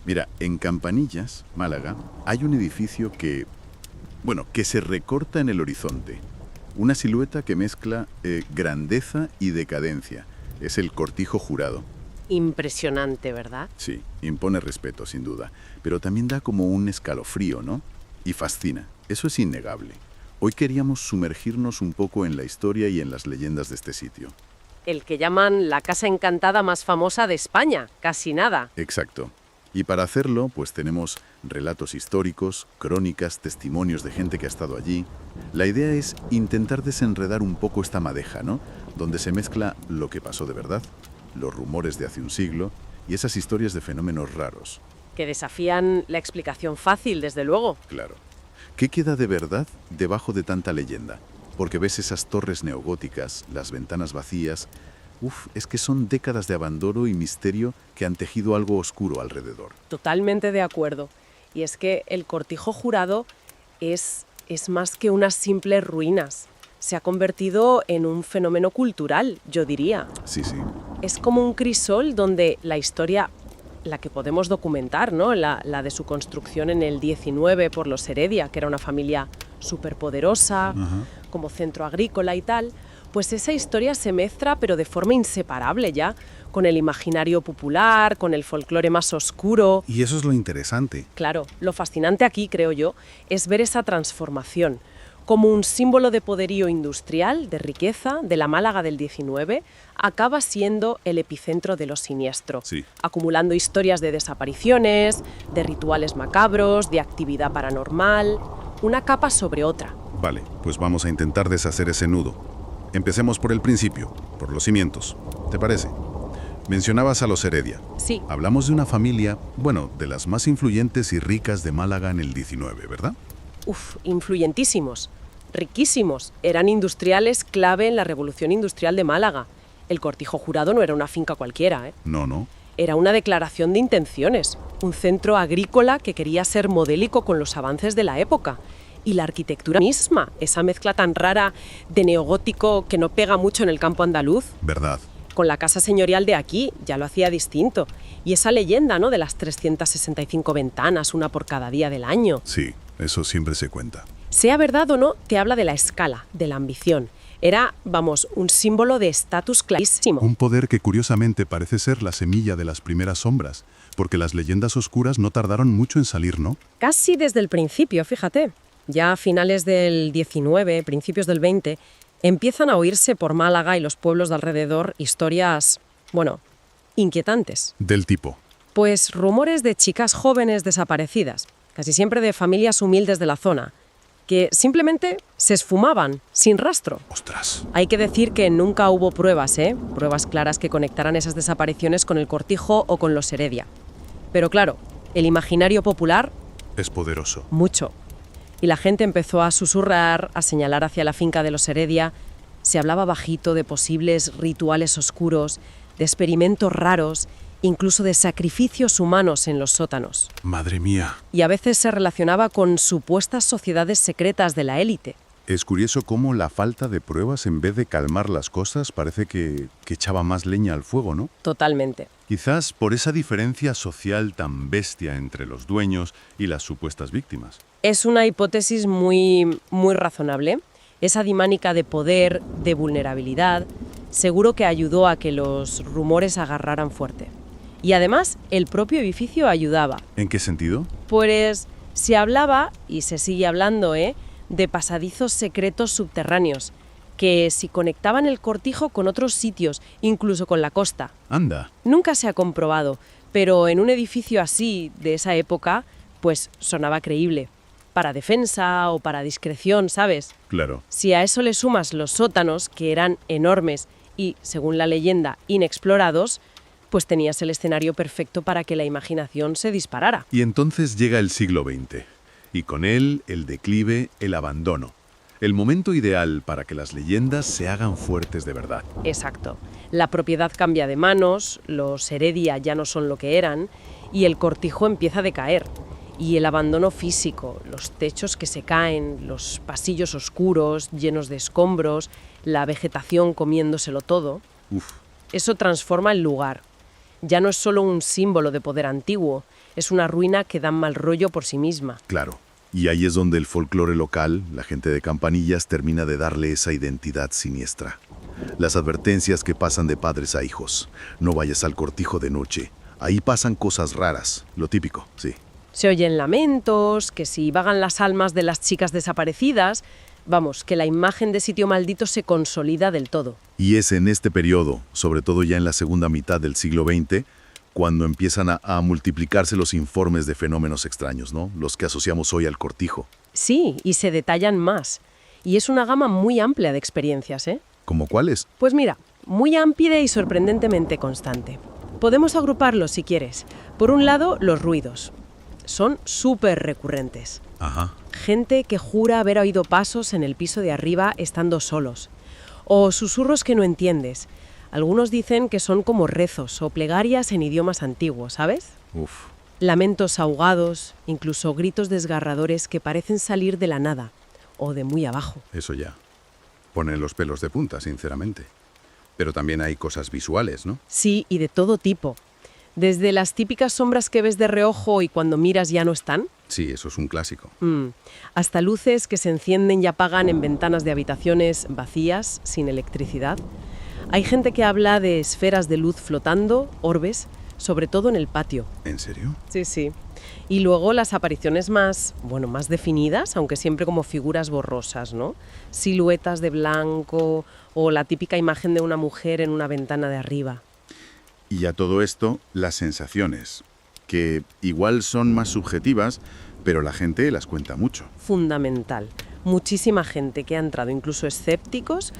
Mira, en Campanillas, Málaga, hay un edificio que se recorta en el horizonte. Una silueta que mezcla grandeza y decadencia. Es el Cortijo Jurado. Impresionante, ¿verdad? Sí, impone respeto, sin duda. Pero también da como un escalofrío, ¿no? Y fascina. Eso es innegable. Hoy queríamos sumergirnos un poco en la historia y en las leyendas de este sitio. El que llaman la casa encantada más famosa de España, casi nada. Exacto. Y para hacerlo, pues tenemos relatos históricos, crónicas, testimonios de gente que ha estado allí. La idea es intentar desenredar un poco esta madeja, ¿no? Donde se mezcla lo que pasó de verdad, los rumores de hace un siglo y esas historias de fenómenos raros. Que desafían la explicación fácil, desde luego. Claro. ¿Qué queda de verdad debajo de tanta leyenda? Porque ves esas torres neogóticas, las ventanas vacías. Es que son décadas de abandono y misterio que han tejido algo oscuro alrededor. Totalmente de acuerdo. Y es que el Cortijo Jurado es más que unas simples ruinas. Se ha convertido en un fenómeno cultural, yo diría. Sí, sí. Es como un crisol donde la historia, la que podemos documentar, ¿no? La de su construcción en el 19 por los Heredia, que era una familia superpoderosa, como centro agrícola y tal, pues esa historia se mezcla, pero de forma inseparable ya, con el imaginario popular, con el folclore más oscuro. Y eso es lo interesante. Claro, lo fascinante aquí, creo yo, es ver esa transformación. Como un símbolo de poderío industrial, de riqueza, de la Málaga del 19, acaba siendo el epicentro de lo siniestro, Sí. acumulando historias de desapariciones, de rituales macabros, de actividad paranormal, una capa sobre otra. Vale, pues vamos a intentar deshacer ese nudo. Empecemos por el principio, por los cimientos. ¿Te parece? Mencionabas a los Heredia. Sí, Hablamos de una familia, bueno, de las más influyentes y ricas de Málaga en el 19, ¿verdad? influyentísimos, riquísimos. Eran industriales clave en la revolución industrial de Málaga. El Cortijo Jurado no era una finca cualquiera, ¿eh? No. Era una declaración de intenciones, un centro agrícola que quería ser modélico con los avances de la época. Y la arquitectura misma, esa mezcla tan rara de neogótico que no pega mucho en el campo andaluz. ¿Verdad? Con la casa señorial de aquí ya lo hacía distinto. Y esa leyenda, ¿no?, de las 365 ventanas, una por cada día del año. Sí, eso siempre se cuenta. Sea verdad o no, te habla de la escala, de la ambición. Era, un símbolo de estatus clarísimo. Un poder que curiosamente parece ser la semilla de las primeras sombras, porque las leyendas oscuras no tardaron mucho en salir, ¿no? Casi desde el principio, fíjate. Ya a finales del 19, principios del 20, empiezan a oírse por Málaga y los pueblos de alrededor historias, inquietantes. Del tipo. Pues rumores de chicas jóvenes desaparecidas, casi siempre de familias humildes de la zona, que simplemente se esfumaban, sin rastro. ¡Ostras! Hay que decir que nunca hubo pruebas, pruebas claras que conectaran esas desapariciones con el Cortijo o con los Heredia. Pero claro, el imaginario popular, Es poderoso. mucho. Y la gente empezó a susurrar, a señalar hacia la finca de los Heredia. Se hablaba bajito de posibles rituales oscuros, de experimentos raros, incluso de sacrificios humanos en los sótanos. Madre mía. Y a veces se relacionaba con supuestas sociedades secretas de la élite. Es curioso cómo la falta de pruebas, en vez de calmar las cosas, parece que echaba más leña al fuego, ¿no? Totalmente. Quizás por esa diferencia social tan bestia entre los dueños y las supuestas víctimas. Es una hipótesis muy razonable. Esa dinámica de poder, de vulnerabilidad, seguro que ayudó a que los rumores agarraran fuerte. Y además, el propio edificio ayudaba. ¿En qué sentido? Pues se hablaba, y se sigue hablando, de pasadizos secretos subterráneos, que si conectaban el Cortijo con otros sitios, incluso con la costa. Anda. Nunca se ha comprobado, pero en un edificio así, de esa época, pues sonaba creíble. Para defensa o para discreción, ¿sabes? Claro. Si a eso le sumas los sótanos, que eran enormes y, según la leyenda, inexplorados, pues tenías el escenario perfecto para que la imaginación se disparara. Y entonces llega el siglo XX, y con él el declive, el abandono. El momento ideal para que las leyendas se hagan fuertes de verdad. Exacto. La propiedad cambia de manos, los Heredia ya no son lo que eran, y el Cortijo empieza a decaer. Y el abandono físico, los techos que se caen, los pasillos oscuros, llenos de escombros, la vegetación comiéndoselo todo, Uf. eso transforma el lugar. Ya no es solo un símbolo de poder antiguo, es una ruina que da mal rollo por sí misma. Claro. Y ahí es donde el folclore local, la gente de Campanillas, termina de darle esa identidad siniestra. Las advertencias que pasan de padres a hijos. No vayas al cortijo de noche. Ahí pasan cosas raras. Lo típico, sí. Se oyen lamentos, que si vagan las almas de las chicas desaparecidas. Vamos, que la imagen de sitio maldito se consolida del todo. Y es en este periodo, sobre todo ya en la segunda mitad del siglo XX, cuando empiezan a multiplicarse los informes de fenómenos extraños, ¿no? Los que asociamos hoy al cortijo. Sí, y se detallan más. Y es una gama muy amplia de experiencias, ¿eh? ¿Cómo cuáles? Pues mira, muy amplia y sorprendentemente constante. Podemos agruparlos si quieres. Por un lado, los ruidos. Son súper recurrentes. Ajá. Gente que jura haber oído pasos en el piso de arriba estando solos. O susurros que no entiendes. Algunos dicen que son como rezos o plegarias en idiomas antiguos, ¿sabes? Uf. Lamentos ahogados, incluso gritos desgarradores que parecen salir de la nada o de muy abajo. Eso ya pone los pelos de punta, sinceramente. Pero también hay cosas visuales, ¿no? Sí, y de todo tipo. Desde las típicas sombras que ves de reojo y cuando miras ya no están, Sí, eso es un clásico. hasta luces que se encienden y apagan en ventanas de habitaciones vacías, sin electricidad. Hay gente que habla de esferas de luz flotando, orbes, sobre todo en el patio. ¿En serio? Sí, sí. Y luego las apariciones más definidas, aunque siempre como figuras borrosas, ¿no? Siluetas de blanco o la típica imagen de una mujer en una ventana de arriba. Y a todo esto, las sensaciones, que igual son más subjetivas, pero la gente las cuenta mucho. Fundamental. Muchísima gente que ha entrado, incluso escépticos,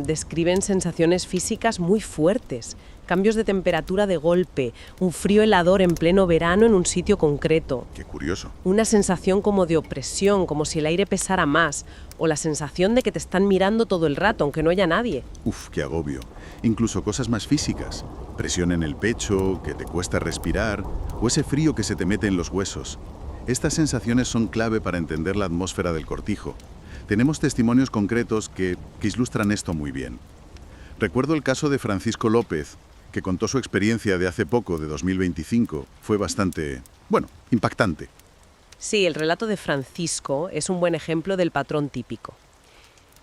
describen sensaciones físicas muy fuertes. Cambios de temperatura de golpe, un frío helador en pleno verano en un sitio concreto. Qué curioso. Una sensación como de opresión, como si el aire pesara más, o la sensación de que te están mirando todo el rato, aunque no haya nadie. Uf, qué agobio. Incluso cosas más físicas. Presión en el pecho, que te cuesta respirar, o ese frío que se te mete en los huesos. Estas sensaciones son clave para entender la atmósfera del cortijo. Tenemos testimonios concretos que ilustran esto muy bien. Recuerdo el caso de Francisco López, que contó su experiencia de hace poco, de 2025. Fue bastante, impactante. Sí, el relato de Francisco es un buen ejemplo del patrón típico.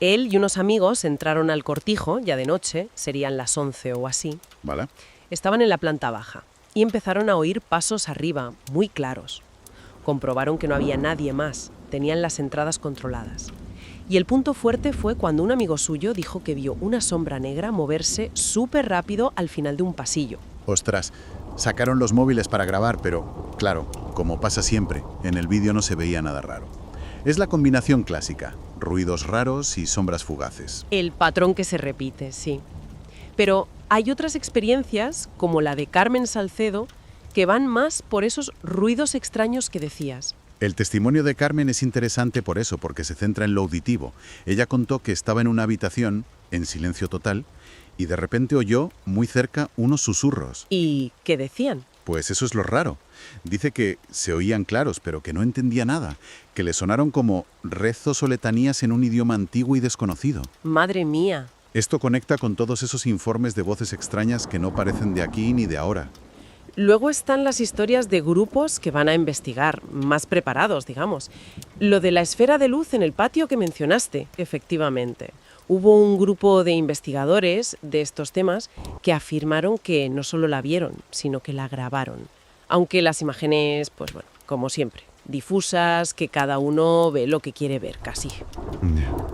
Él y unos amigos entraron al cortijo, ya de noche, serían las 11 o así. ¿Vale? Estaban en la planta baja y empezaron a oír pasos arriba, muy claros. Comprobaron que no había nadie más, tenían las entradas controladas. Y el punto fuerte fue cuando un amigo suyo dijo que vio una sombra negra moverse súper rápido al final de un pasillo. Ostras, sacaron los móviles para grabar, pero, claro, como pasa siempre, en el vídeo no se veía nada raro. Es la combinación clásica, ruidos raros y sombras fugaces. El patrón que se repite, sí. Pero hay otras experiencias, como la de Carmen Salcedo, que van más por esos ruidos extraños que decías. El testimonio de Carmen es interesante por eso, porque se centra en lo auditivo. Ella contó que estaba en una habitación, en silencio total, y de repente oyó, muy cerca, unos susurros. ¿Y qué decían? Pues eso es lo raro. Dice que se oían claros, pero que no entendía nada, que le sonaron como rezos o letanías en un idioma antiguo y desconocido. Madre mía. Esto conecta con todos esos informes de voces extrañas que no parecen de aquí ni de ahora. Luego están las historias de grupos que van a investigar, más preparados, digamos. Lo de la esfera de luz en el patio que mencionaste, efectivamente. Hubo un grupo de investigadores de estos temas que afirmaron que no solo la vieron, sino que la grabaron. Aunque las imágenes, como siempre, difusas, que cada uno ve lo que quiere ver, casi.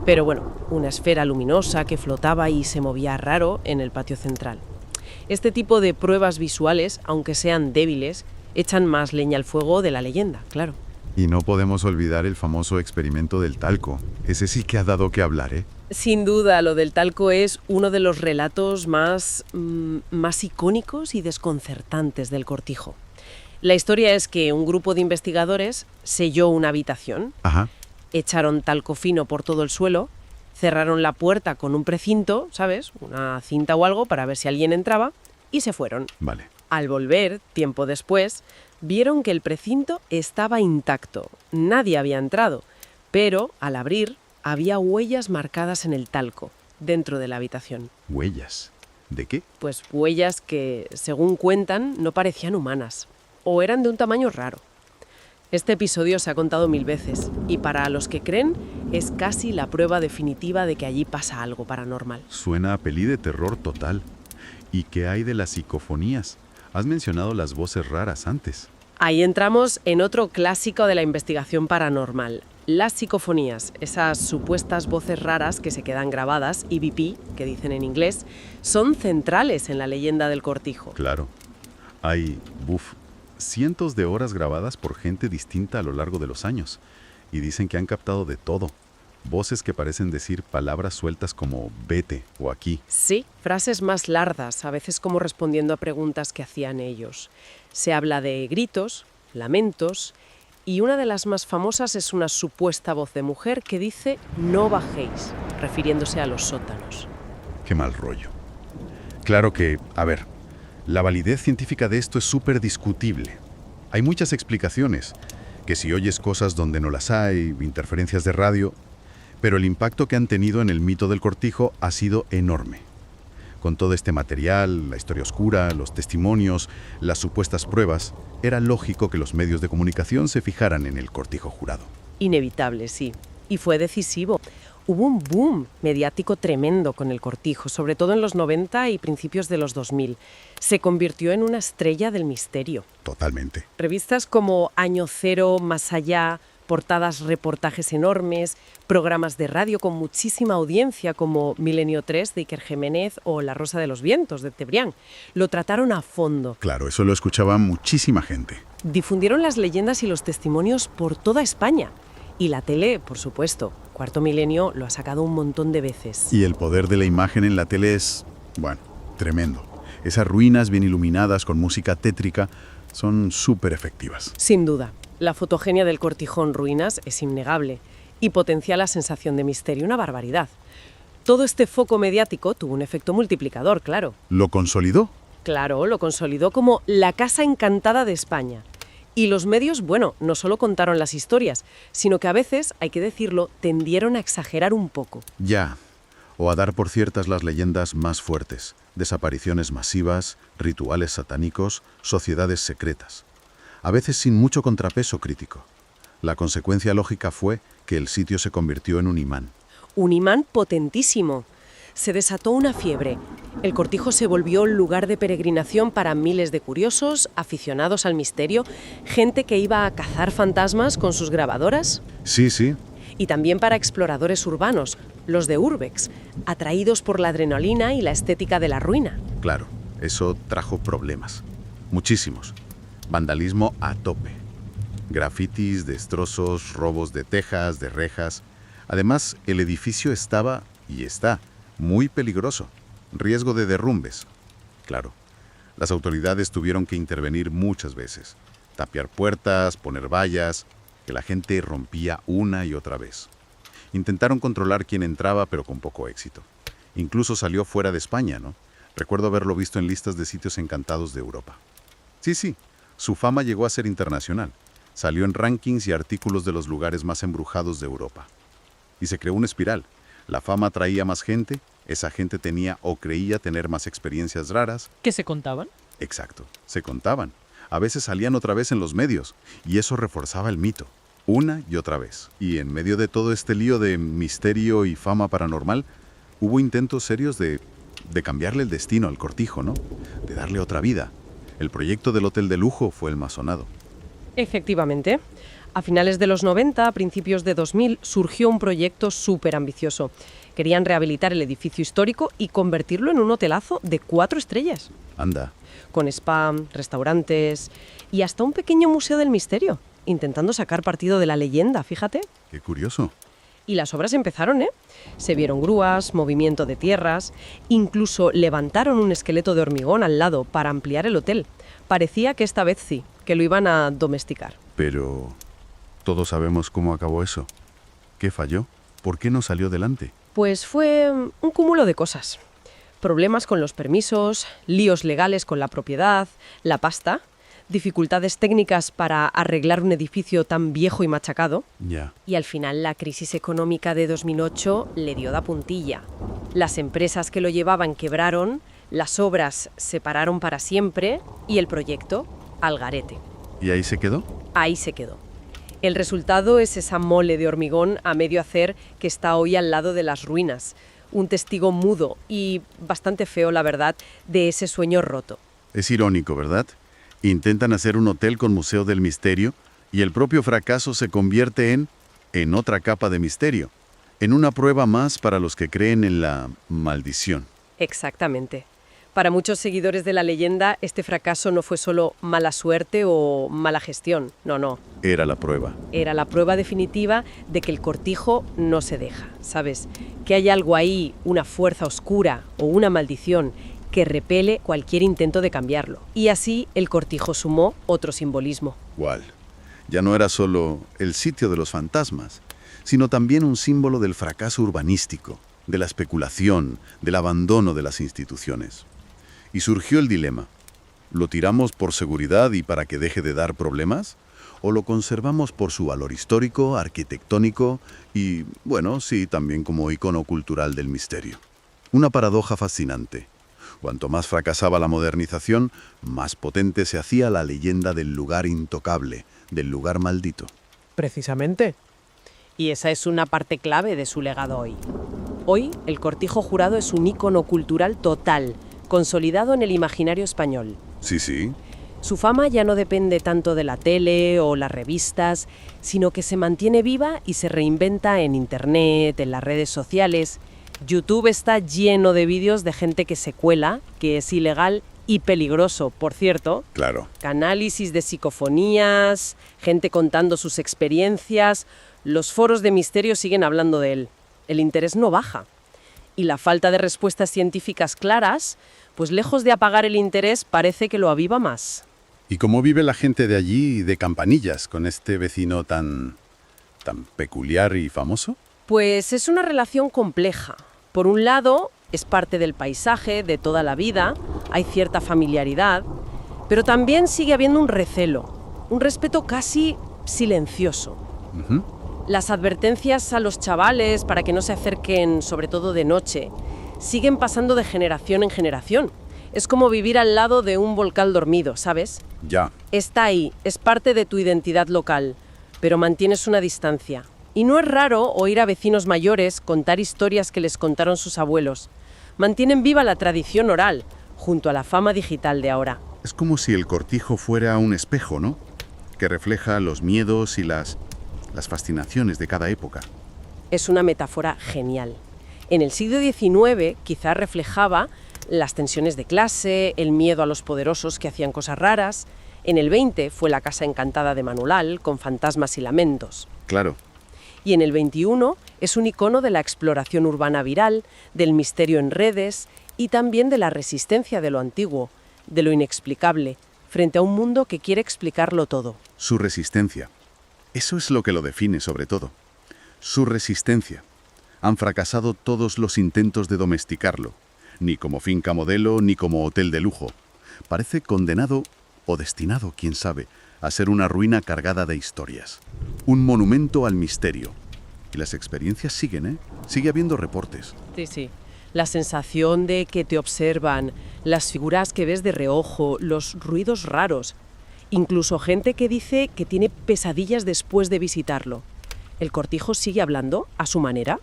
Pero una esfera luminosa que flotaba y se movía raro en el patio central. Este tipo de pruebas visuales, aunque sean débiles, echan más leña al fuego de la leyenda, claro. Y no podemos olvidar el famoso experimento del talco. Ese sí que ha dado que hablar, ¿eh? Sin duda, lo del talco es uno de los relatos más icónicos y desconcertantes del cortijo. La historia es que un grupo de investigadores selló una habitación, echaron talco fino por todo el suelo, cerraron la puerta con un precinto, ¿sabes? Una cinta o algo para ver si alguien entraba, y se fueron. Vale. Al volver, tiempo después, vieron que el precinto estaba intacto. Nadie había entrado, pero al abrir había huellas marcadas en el talco, dentro de la habitación. Huellas. ¿De qué? Pues huellas que, según cuentan, no parecían humanas, o eran de un tamaño raro. Este episodio se ha contado 1000 veces, y para los que creen, es casi la prueba definitiva de que allí pasa algo paranormal. Suena a peli de terror total. ¿Y qué hay de las psicofonías? Has mencionado las voces raras antes. Ahí entramos en otro clásico de la investigación paranormal. Las psicofonías, esas supuestas voces raras que se quedan grabadas, EVP, que dicen en inglés, son centrales en la leyenda del Cortijo. Claro. Hay, cientos de horas grabadas por gente distinta a lo largo de los años. Y dicen que han captado de todo. Voces que parecen decir palabras sueltas como vete o aquí. Sí, frases más largas, a veces como respondiendo a preguntas que hacían ellos. Se habla de gritos, lamentos, y una de las más famosas es una supuesta voz de mujer que dice «no bajéis», refiriéndose a los sótanos. Qué mal rollo. Claro que, la validez científica de esto es súper discutible. Hay muchas explicaciones, que si oyes cosas donde no las hay, interferencias de radio, pero el impacto que han tenido en el mito del Cortijo ha sido enorme. Con todo este material, la historia oscura, los testimonios, las supuestas pruebas, era lógico que los medios de comunicación se fijaran en el Cortijo Jurado. Inevitable, sí. Y fue decisivo. Hubo un boom mediático tremendo con el Cortijo, sobre todo en los 90 y principios de los 2000. Se convirtió en una estrella del misterio. Totalmente. Revistas como Año Cero, Más Allá, portadas, reportajes enormes, programas de radio con muchísima audiencia como Milenio 3 de Iker Jiménez o La Rosa de los Vientos de Cebrián. Lo trataron a fondo. Claro, eso lo escuchaba muchísima gente. Difundieron las leyendas y los testimonios por toda España. Y la tele, por supuesto. Cuarto Milenio lo ha sacado un montón de veces. Y el poder de la imagen en la tele es, tremendo. Esas ruinas bien iluminadas con música tétrica son súper efectivas. Sin duda. La fotogenia del Cortijo en ruinas es innegable y potencia la sensación de misterio, una barbaridad. Todo este foco mediático tuvo un efecto multiplicador, claro. ¿Lo consolidó? Claro, lo consolidó como la casa encantada de España. Y los medios, no solo contaron las historias, sino que a veces, hay que decirlo, tendieron a exagerar un poco. Ya, o a dar por ciertas las leyendas más fuertes. Desapariciones masivas, rituales satánicos, sociedades secretas. A veces sin mucho contrapeso crítico. La consecuencia lógica fue que el sitio se convirtió en un imán. Un imán potentísimo. Se desató una fiebre. El Cortijo se volvió un lugar de peregrinación para miles de curiosos, aficionados al misterio, gente que iba a cazar fantasmas con sus grabadoras. Sí, sí. Y también para exploradores urbanos, los de Urbex, atraídos por la adrenalina y la estética de la ruina. Claro, eso trajo problemas. Muchísimos. Vandalismo a tope. Grafitis, destrozos, robos de tejas, de rejas. Además, el edificio estaba, y está, muy peligroso. Riesgo de derrumbes. Claro, las autoridades tuvieron que intervenir muchas veces. Tapiar puertas, poner vallas, que la gente rompía una y otra vez. Intentaron controlar quién entraba, pero con poco éxito. Incluso salió fuera de España, ¿no? Recuerdo haberlo visto en listas de sitios encantados de Europa. Sí, su fama llegó a ser internacional. Salió en rankings y artículos de los lugares más embrujados de Europa. Y se creó una espiral. La fama atraía más gente, esa gente tenía o creía tener más experiencias raras. ¿Que se contaban? Exacto, se contaban. A veces salían otra vez en los medios, y eso reforzaba el mito, una y otra vez. Y en medio de todo este lío de misterio y fama paranormal, hubo intentos serios de cambiarle el destino al Cortijo, ¿no? De darle otra vida. El proyecto del hotel de lujo fue el más sonado. Efectivamente. A finales de los 90, a principios de 2000, surgió un proyecto súper ambicioso. Querían rehabilitar el edificio histórico y convertirlo en un hotelazo de 4 estrellas. Anda. Con spa, restaurantes y hasta un pequeño museo del misterio, intentando sacar partido de la leyenda, fíjate. Qué curioso. Y las obras empezaron, ¿eh? Se vieron grúas, movimiento de tierras, incluso levantaron un esqueleto de hormigón al lado para ampliar el hotel. Parecía que esta vez sí, que lo iban a domesticar. Pero todos sabemos cómo acabó eso. ¿Qué falló? ¿Por qué no salió adelante? Pues fue un cúmulo de cosas. Problemas con los permisos, líos legales con la propiedad, la pasta, dificultades técnicas para arreglar un edificio tan viejo y machacado. Ya. Y al final la crisis económica de 2008 le dio da puntilla. Las empresas que lo llevaban quebraron, Las obras se pararon para siempre y el proyecto al garete. ¿Y ahí se quedó? Ahí se quedó. El resultado es esa mole de hormigón a medio hacer que está hoy al lado de las ruinas. Un testigo mudo y bastante feo, la verdad, de ese sueño roto. Es irónico, ¿verdad? Intentan hacer un hotel con Museo del Misterio y el propio fracaso se convierte en otra capa de misterio, en una prueba más para los que creen en la maldición. Exactamente. Para muchos seguidores de la leyenda, este fracaso no fue solo mala suerte o mala gestión. No. Era la prueba. Era la prueba definitiva de que el cortijo no se deja, ¿sabes? Que hay algo ahí, una fuerza oscura o una maldición que repele cualquier intento de cambiarlo. Y así el cortijo sumó otro simbolismo. ¿Cuál? Ya no era solo el sitio de los fantasmas, sino también un símbolo del fracaso urbanístico, de la especulación, del abandono de las instituciones. Y surgió el dilema. ¿Lo tiramos por seguridad y para que deje de dar problemas? ¿O lo conservamos por su valor histórico, arquitectónico y, bueno, sí, también como icono cultural del misterio? Una paradoja fascinante. Cuanto más fracasaba la modernización, más potente se hacía la leyenda del lugar intocable, del lugar maldito. Precisamente. Y esa es una parte clave de su legado hoy. Hoy, el Cortijo Jurado es un ícono cultural total, consolidado en el imaginario español. Sí. Su fama ya no depende tanto de la tele o las revistas, sino que se mantiene viva y se reinventa en Internet, en las redes sociales. YouTube está lleno de vídeos de gente que se cuela, que es ilegal y peligroso, por cierto. Claro. Análisis de psicofonías, gente contando sus experiencias. Los foros de misterio siguen hablando de él. El interés no baja. Y la falta de respuestas científicas claras, pues lejos de apagar el interés, parece que lo aviva más. ¿Y cómo vive la gente de allí, de Campanillas, con este vecino tan peculiar y famoso? Pues es una relación compleja. Por un lado, es parte del paisaje, de toda la vida, hay cierta familiaridad, pero también sigue habiendo un recelo, un respeto casi silencioso. Las advertencias a los chavales para que no se acerquen, sobre todo de noche, siguen pasando de generación en generación. Es como vivir al lado de un volcán dormido, ¿sabes? Ya. Está ahí, es parte de tu identidad local, pero mantienes una distancia. Y no es raro oír a vecinos mayores contar historias que les contaron sus abuelos. Mantienen viva la tradición oral, junto a la fama digital de ahora. Es como si el cortijo fuera un espejo, ¿no? Que refleja los miedos y las fascinaciones de cada época. Es una metáfora genial. En el siglo XIX quizá reflejaba las tensiones de clase, el miedo a los poderosos que hacían cosas raras. En el XX fue la casa encantada de Manolal, con fantasmas y lamentos. Claro. Y en el XXI es un icono de la exploración urbana viral, del misterio en redes y también de la resistencia de lo antiguo, de lo inexplicable, frente a un mundo que quiere explicarlo todo. Su resistencia. Eso es lo que lo define sobre todo. Su resistencia. Han fracasado todos los intentos de domesticarlo, ni como finca modelo ni como hotel de lujo. Parece condenado, o destinado, quién sabe, a ser una ruina cargada de historias. Un monumento al misterio. Y las experiencias siguen, ¿eh? Sigue habiendo reportes. Sí. La sensación de que te observan, las figuras que ves de reojo, los ruidos raros. Incluso gente que dice que tiene pesadillas después de visitarlo. ¿El cortijo sigue hablando a su manera?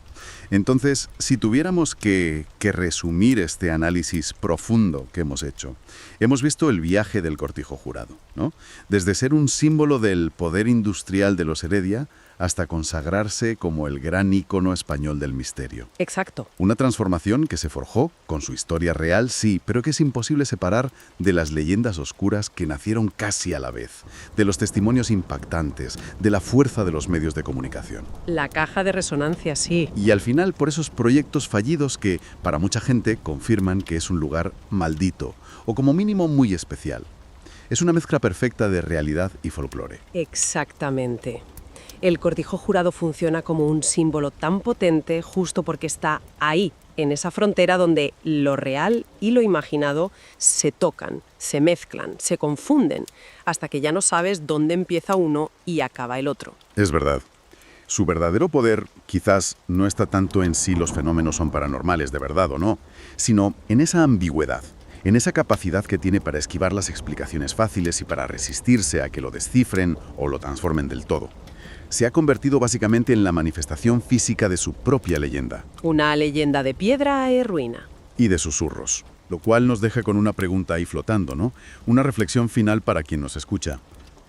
Entonces, si tuviéramos que resumir este análisis profundo que hemos hecho, hemos visto el viaje del cortijo jurado, ¿no? Desde ser un símbolo del poder industrial de los Heredia hasta consagrarse como el gran ícono español del misterio. Exacto. Una transformación que se forjó con su historia real, sí, pero que es imposible separar de las leyendas oscuras que nacieron casi a la vez, de los testimonios impactantes, de la fuerza de los medios de comunicación. La caja de resonancia, sí. Y al final por esos proyectos fallidos que, para mucha gente, confirman que es un lugar maldito, o como mínimo muy especial. Es una mezcla perfecta de realidad y folclore. Exactamente. El cortijo jurado funciona como un símbolo tan potente justo porque está ahí, en esa frontera donde lo real y lo imaginado se tocan, se mezclan, se confunden, hasta que ya no sabes dónde empieza uno y acaba el otro. Es verdad. Su verdadero poder quizás no está tanto en si los fenómenos son paranormales de verdad o no, sino en esa ambigüedad, en esa capacidad que tiene para esquivar las explicaciones fáciles y para resistirse a que lo descifren o lo transformen del todo. Se ha convertido básicamente en la manifestación física de su propia leyenda. Una leyenda de piedra y ruina. Y de susurros, lo cual nos deja con una pregunta ahí flotando, ¿no? Una reflexión final para quien nos escucha.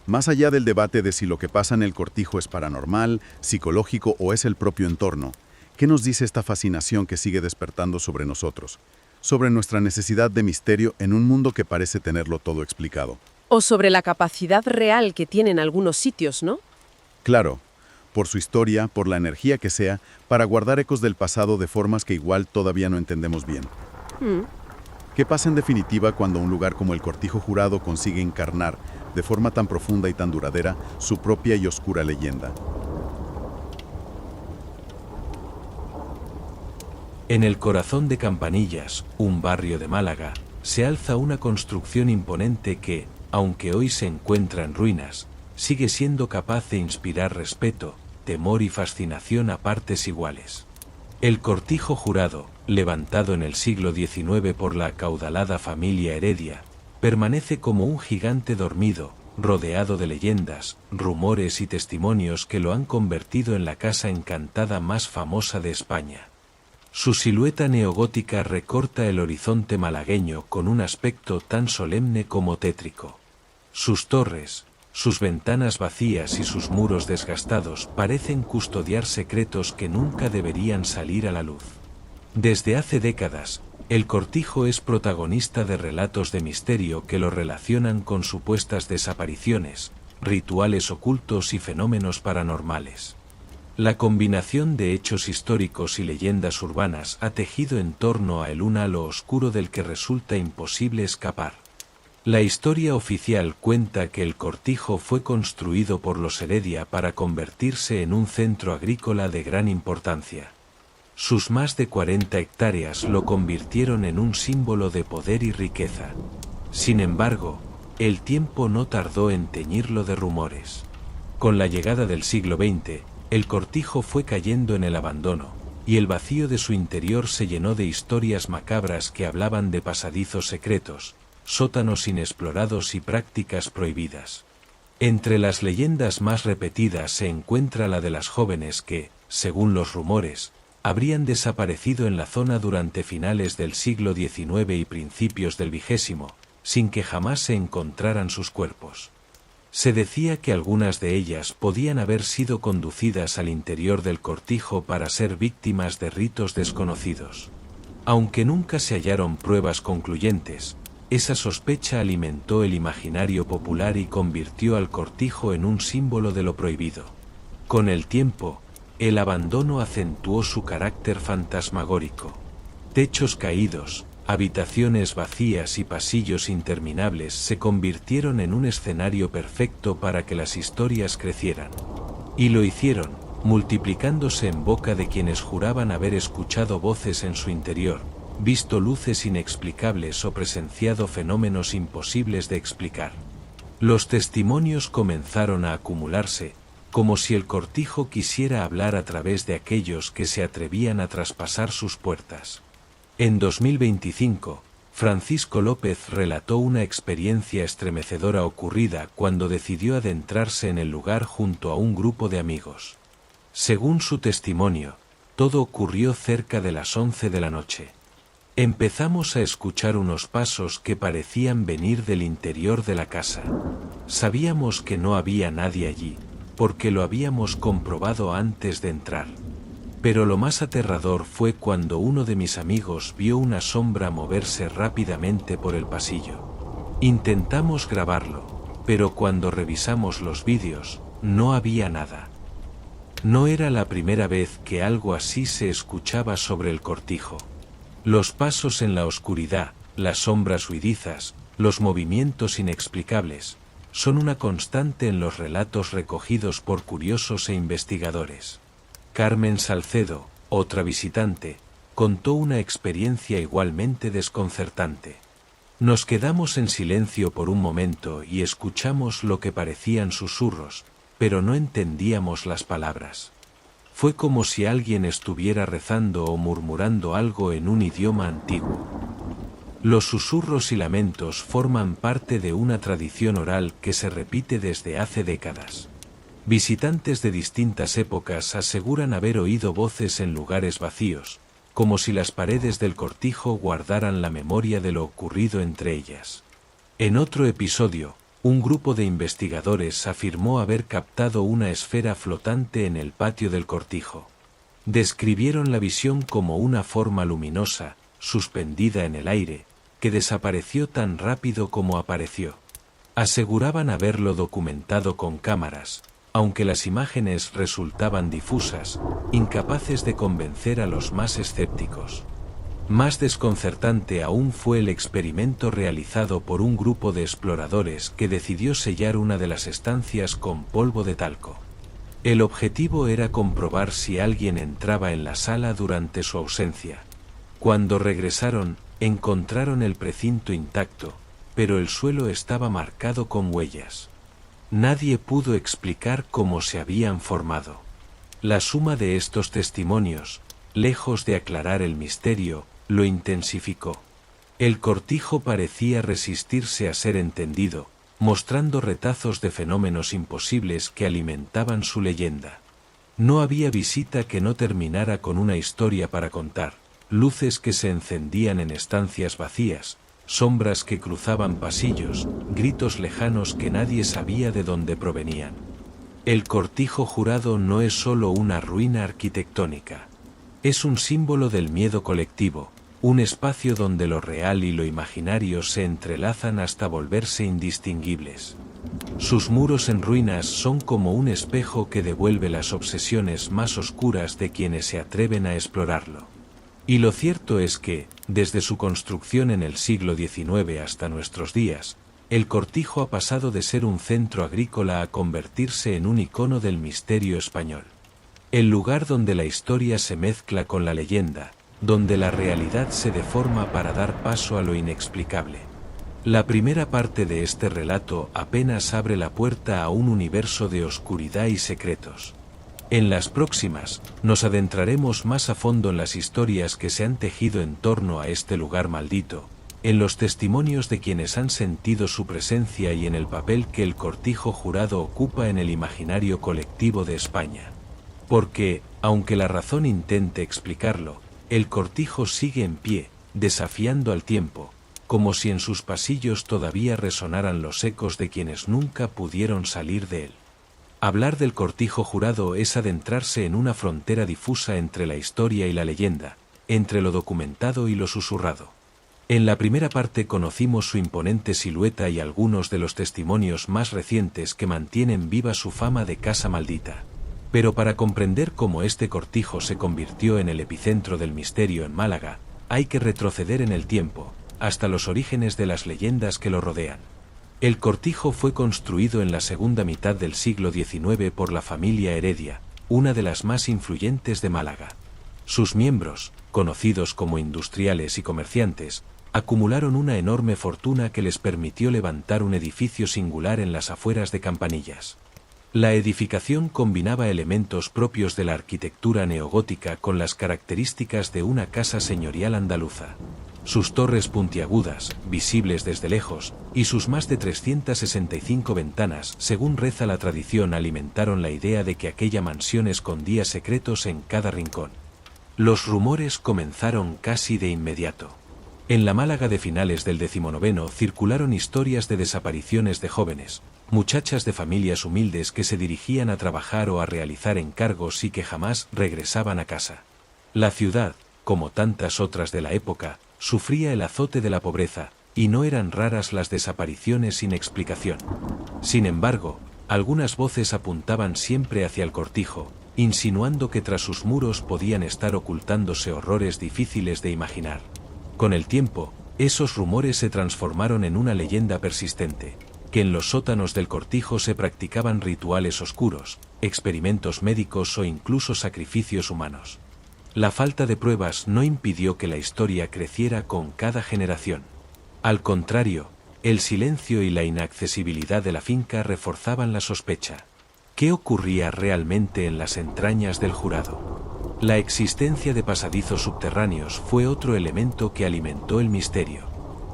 Más allá del debate de si lo que pasa en el cortijo es paranormal, psicológico o es el propio entorno, ¿qué nos dice esta fascinación que sigue despertando sobre nosotros? Sobre nuestra necesidad de misterio en un mundo que parece tenerlo todo explicado. O sobre la capacidad real que tienen algunos sitios, ¿no? Claro, por su historia, por la energía que sea, para guardar ecos del pasado de formas que igual todavía no entendemos bien. ¿Qué pasa en definitiva cuando un lugar como el Cortijo Jurado consigue encarnar, de forma tan profunda y tan duradera, su propia y oscura leyenda? En el corazón de Campanillas, un barrio de Málaga, se alza una construcción imponente que, aunque hoy se encuentra en ruinas, sigue siendo capaz de inspirar respeto, temor y fascinación a partes iguales. El Cortijo Jurado, levantado en el siglo XIX por la acaudalada familia Heredia, permanece como un gigante dormido, rodeado de leyendas, rumores y testimonios que lo han convertido en la casa encantada más famosa de España. Su silueta neogótica recorta el horizonte malagueño con un aspecto tan solemne como tétrico. Sus torres, sus ventanas vacías y sus muros desgastados parecen custodiar secretos que nunca deberían salir a la luz. Desde hace décadas, el Cortijo es protagonista de relatos de misterio que lo relacionan con supuestas desapariciones, rituales ocultos y fenómenos paranormales. La combinación de hechos históricos y leyendas urbanas ha tejido en torno a él un halo oscuro del que resulta imposible escapar. La historia oficial cuenta que el Cortijo fue construido por los Heredia para convertirse en un centro agrícola de gran importancia. Sus más de 40 hectáreas lo convirtieron en un símbolo de poder y riqueza. Sin embargo, el tiempo no tardó en teñirlo de rumores. Con la llegada del siglo XX, el Cortijo fue cayendo en el abandono, y el vacío de su interior se llenó de historias macabras que hablaban de pasadizos secretos, sótanos inexplorados y prácticas prohibidas. Entre las leyendas más repetidas se encuentra la de las jóvenes que, según los rumores, habrían desaparecido en la zona durante finales del siglo XIX y principios del XX, sin que jamás se encontraran sus cuerpos. Se decía que algunas de ellas podían haber sido conducidas al interior del cortijo para ser víctimas de ritos desconocidos. Aunque nunca se hallaron pruebas concluyentes, esa sospecha alimentó el imaginario popular y convirtió al cortijo en un símbolo de lo prohibido. Con el tiempo, el abandono acentuó su carácter fantasmagórico. Techos caídos, habitaciones vacías y pasillos interminables se convirtieron en un escenario perfecto para que las historias crecieran. Y lo hicieron, multiplicándose en boca de quienes juraban haber escuchado voces en su interior, visto luces inexplicables o presenciado fenómenos imposibles de explicar. Los testimonios comenzaron a acumularse, como si el cortijo quisiera hablar a través de aquellos que se atrevían a traspasar sus puertas. En 2025, Francisco López relató una experiencia estremecedora ocurrida cuando decidió adentrarse en el lugar junto a un grupo de amigos. Según su testimonio, todo ocurrió cerca de las 11 de la noche. Empezamos a escuchar unos pasos que parecían venir del interior de la casa. Sabíamos que no había nadie allí, porque lo habíamos comprobado antes de entrar. Pero lo más aterrador fue cuando uno de mis amigos vio una sombra moverse rápidamente por el pasillo. Intentamos grabarlo, pero cuando revisamos los vídeos, no había nada. No era la primera vez que algo así se escuchaba sobre el cortijo. Los pasos en la oscuridad, las sombras huidizas, los movimientos inexplicables, son una constante en los relatos recogidos por curiosos e investigadores. Carmen Salcedo, otra visitante, contó una experiencia igualmente desconcertante. Nos quedamos en silencio por un momento y escuchamos lo que parecían susurros, pero no entendíamos las palabras. Fue como si alguien estuviera rezando o murmurando algo en un idioma antiguo. Los susurros y lamentos forman parte de una tradición oral que se repite desde hace décadas. Visitantes de distintas épocas aseguran haber oído voces en lugares vacíos, como si las paredes del cortijo guardaran la memoria de lo ocurrido entre ellas. En otro episodio, un grupo de investigadores afirmó haber captado una esfera flotante en el patio del cortijo. Describieron la visión como una forma luminosa, suspendida en el aire, que desapareció tan rápido como apareció. Aseguraban haberlo documentado con cámaras, aunque las imágenes resultaban difusas, incapaces de convencer a los más escépticos. Más desconcertante aún fue el experimento realizado por un grupo de exploradores que decidió sellar una de las estancias con polvo de talco. El objetivo era comprobar si alguien entraba en la sala durante su ausencia. Cuando regresaron, encontraron el precinto intacto, pero el suelo estaba marcado con huellas. Nadie pudo explicar cómo se habían formado. La suma de estos testimonios, lejos de aclarar el misterio, lo intensificó. El cortijo parecía resistirse a ser entendido, mostrando retazos de fenómenos imposibles que alimentaban su leyenda. No había visita que no terminara con una historia para contar, luces que se encendían en estancias vacías, sombras que cruzaban pasillos, gritos lejanos que nadie sabía de dónde provenían. El cortijo jurado no es solo una ruina arquitectónica. Es un símbolo del miedo colectivo, un espacio donde lo real y lo imaginario se entrelazan hasta volverse indistinguibles. Sus muros en ruinas son como un espejo que devuelve las obsesiones más oscuras de quienes se atreven a explorarlo. Y lo cierto es que, desde su construcción en el siglo XIX hasta nuestros días, el cortijo ha pasado de ser un centro agrícola a convertirse en un icono del misterio español. El lugar donde la historia se mezcla con la leyenda, donde la realidad se deforma para dar paso a lo inexplicable. La primera parte de este relato apenas abre la puerta a un universo de oscuridad y secretos. En las próximas, nos adentraremos más a fondo en las historias que se han tejido en torno a este lugar maldito, en los testimonios de quienes han sentido su presencia y en el papel que el cortijo jurado ocupa en el imaginario colectivo de España. Porque, aunque la razón intente explicarlo, el cortijo sigue en pie, desafiando al tiempo, como si en sus pasillos todavía resonaran los ecos de quienes nunca pudieron salir de él. Hablar del cortijo jurado es adentrarse en una frontera difusa entre la historia y la leyenda, entre lo documentado y lo susurrado. En la primera parte conocimos su imponente silueta y algunos de los testimonios más recientes que mantienen viva su fama de casa maldita. Pero para comprender cómo este cortijo se convirtió en el epicentro del misterio en Málaga, hay que retroceder en el tiempo, hasta los orígenes de las leyendas que lo rodean. El cortijo fue construido en la segunda mitad del siglo XIX por la familia Heredia, una de las más influyentes de Málaga. Sus miembros, conocidos como industriales y comerciantes, acumularon una enorme fortuna que les permitió levantar un edificio singular en las afueras de Campanillas. La edificación combinaba elementos propios de la arquitectura neogótica con las características de una casa señorial andaluza. Sus torres puntiagudas, visibles desde lejos, y sus más de 365 ventanas, según reza la tradición, alimentaron la idea de que aquella mansión escondía secretos en cada rincón. Los rumores comenzaron casi de inmediato. En la Málaga de finales del XIX circularon historias de desapariciones de jóvenes, muchachas de familias humildes que se dirigían a trabajar o a realizar encargos y que jamás regresaban a casa. La ciudad, como tantas otras de la época, sufría el azote de la pobreza, y no eran raras las desapariciones sin explicación. Sin embargo, algunas voces apuntaban siempre hacia el cortijo, insinuando que tras sus muros podían estar ocultándose horrores difíciles de imaginar. Con el tiempo, esos rumores se transformaron en una leyenda persistente, que en los sótanos del cortijo se practicaban rituales oscuros, experimentos médicos o incluso sacrificios humanos. La falta de pruebas no impidió que la historia creciera con cada generación. Al contrario, el silencio y la inaccesibilidad de la finca reforzaban la sospecha. ¿Qué ocurría realmente en las entrañas del jurado? La existencia de pasadizos subterráneos fue otro elemento que alimentó el misterio.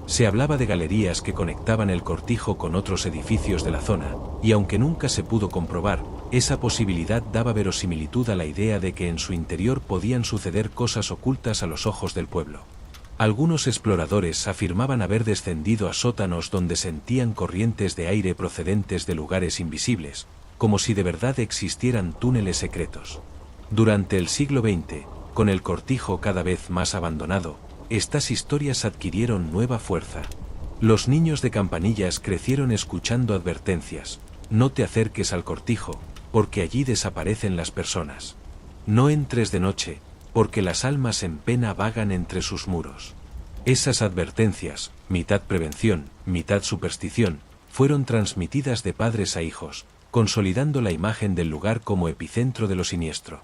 Se hablaba de galerías que conectaban el cortijo con otros edificios de la zona, y aunque nunca se pudo comprobar, esa posibilidad daba verosimilitud a la idea de que en su interior podían suceder cosas ocultas a los ojos del pueblo. Algunos exploradores afirmaban haber descendido a sótanos donde sentían corrientes de aire procedentes de lugares invisibles, como si de verdad existieran túneles secretos. Durante el siglo XX, con el cortijo cada vez más abandonado, estas historias adquirieron nueva fuerza. Los niños de Campanillas crecieron escuchando advertencias: no te acerques al cortijo, porque allí desaparecen las personas. No entres de noche, porque las almas en pena vagan entre sus muros. Esas advertencias, mitad prevención, mitad superstición, fueron transmitidas de padres a hijos, consolidando la imagen del lugar como epicentro de lo siniestro.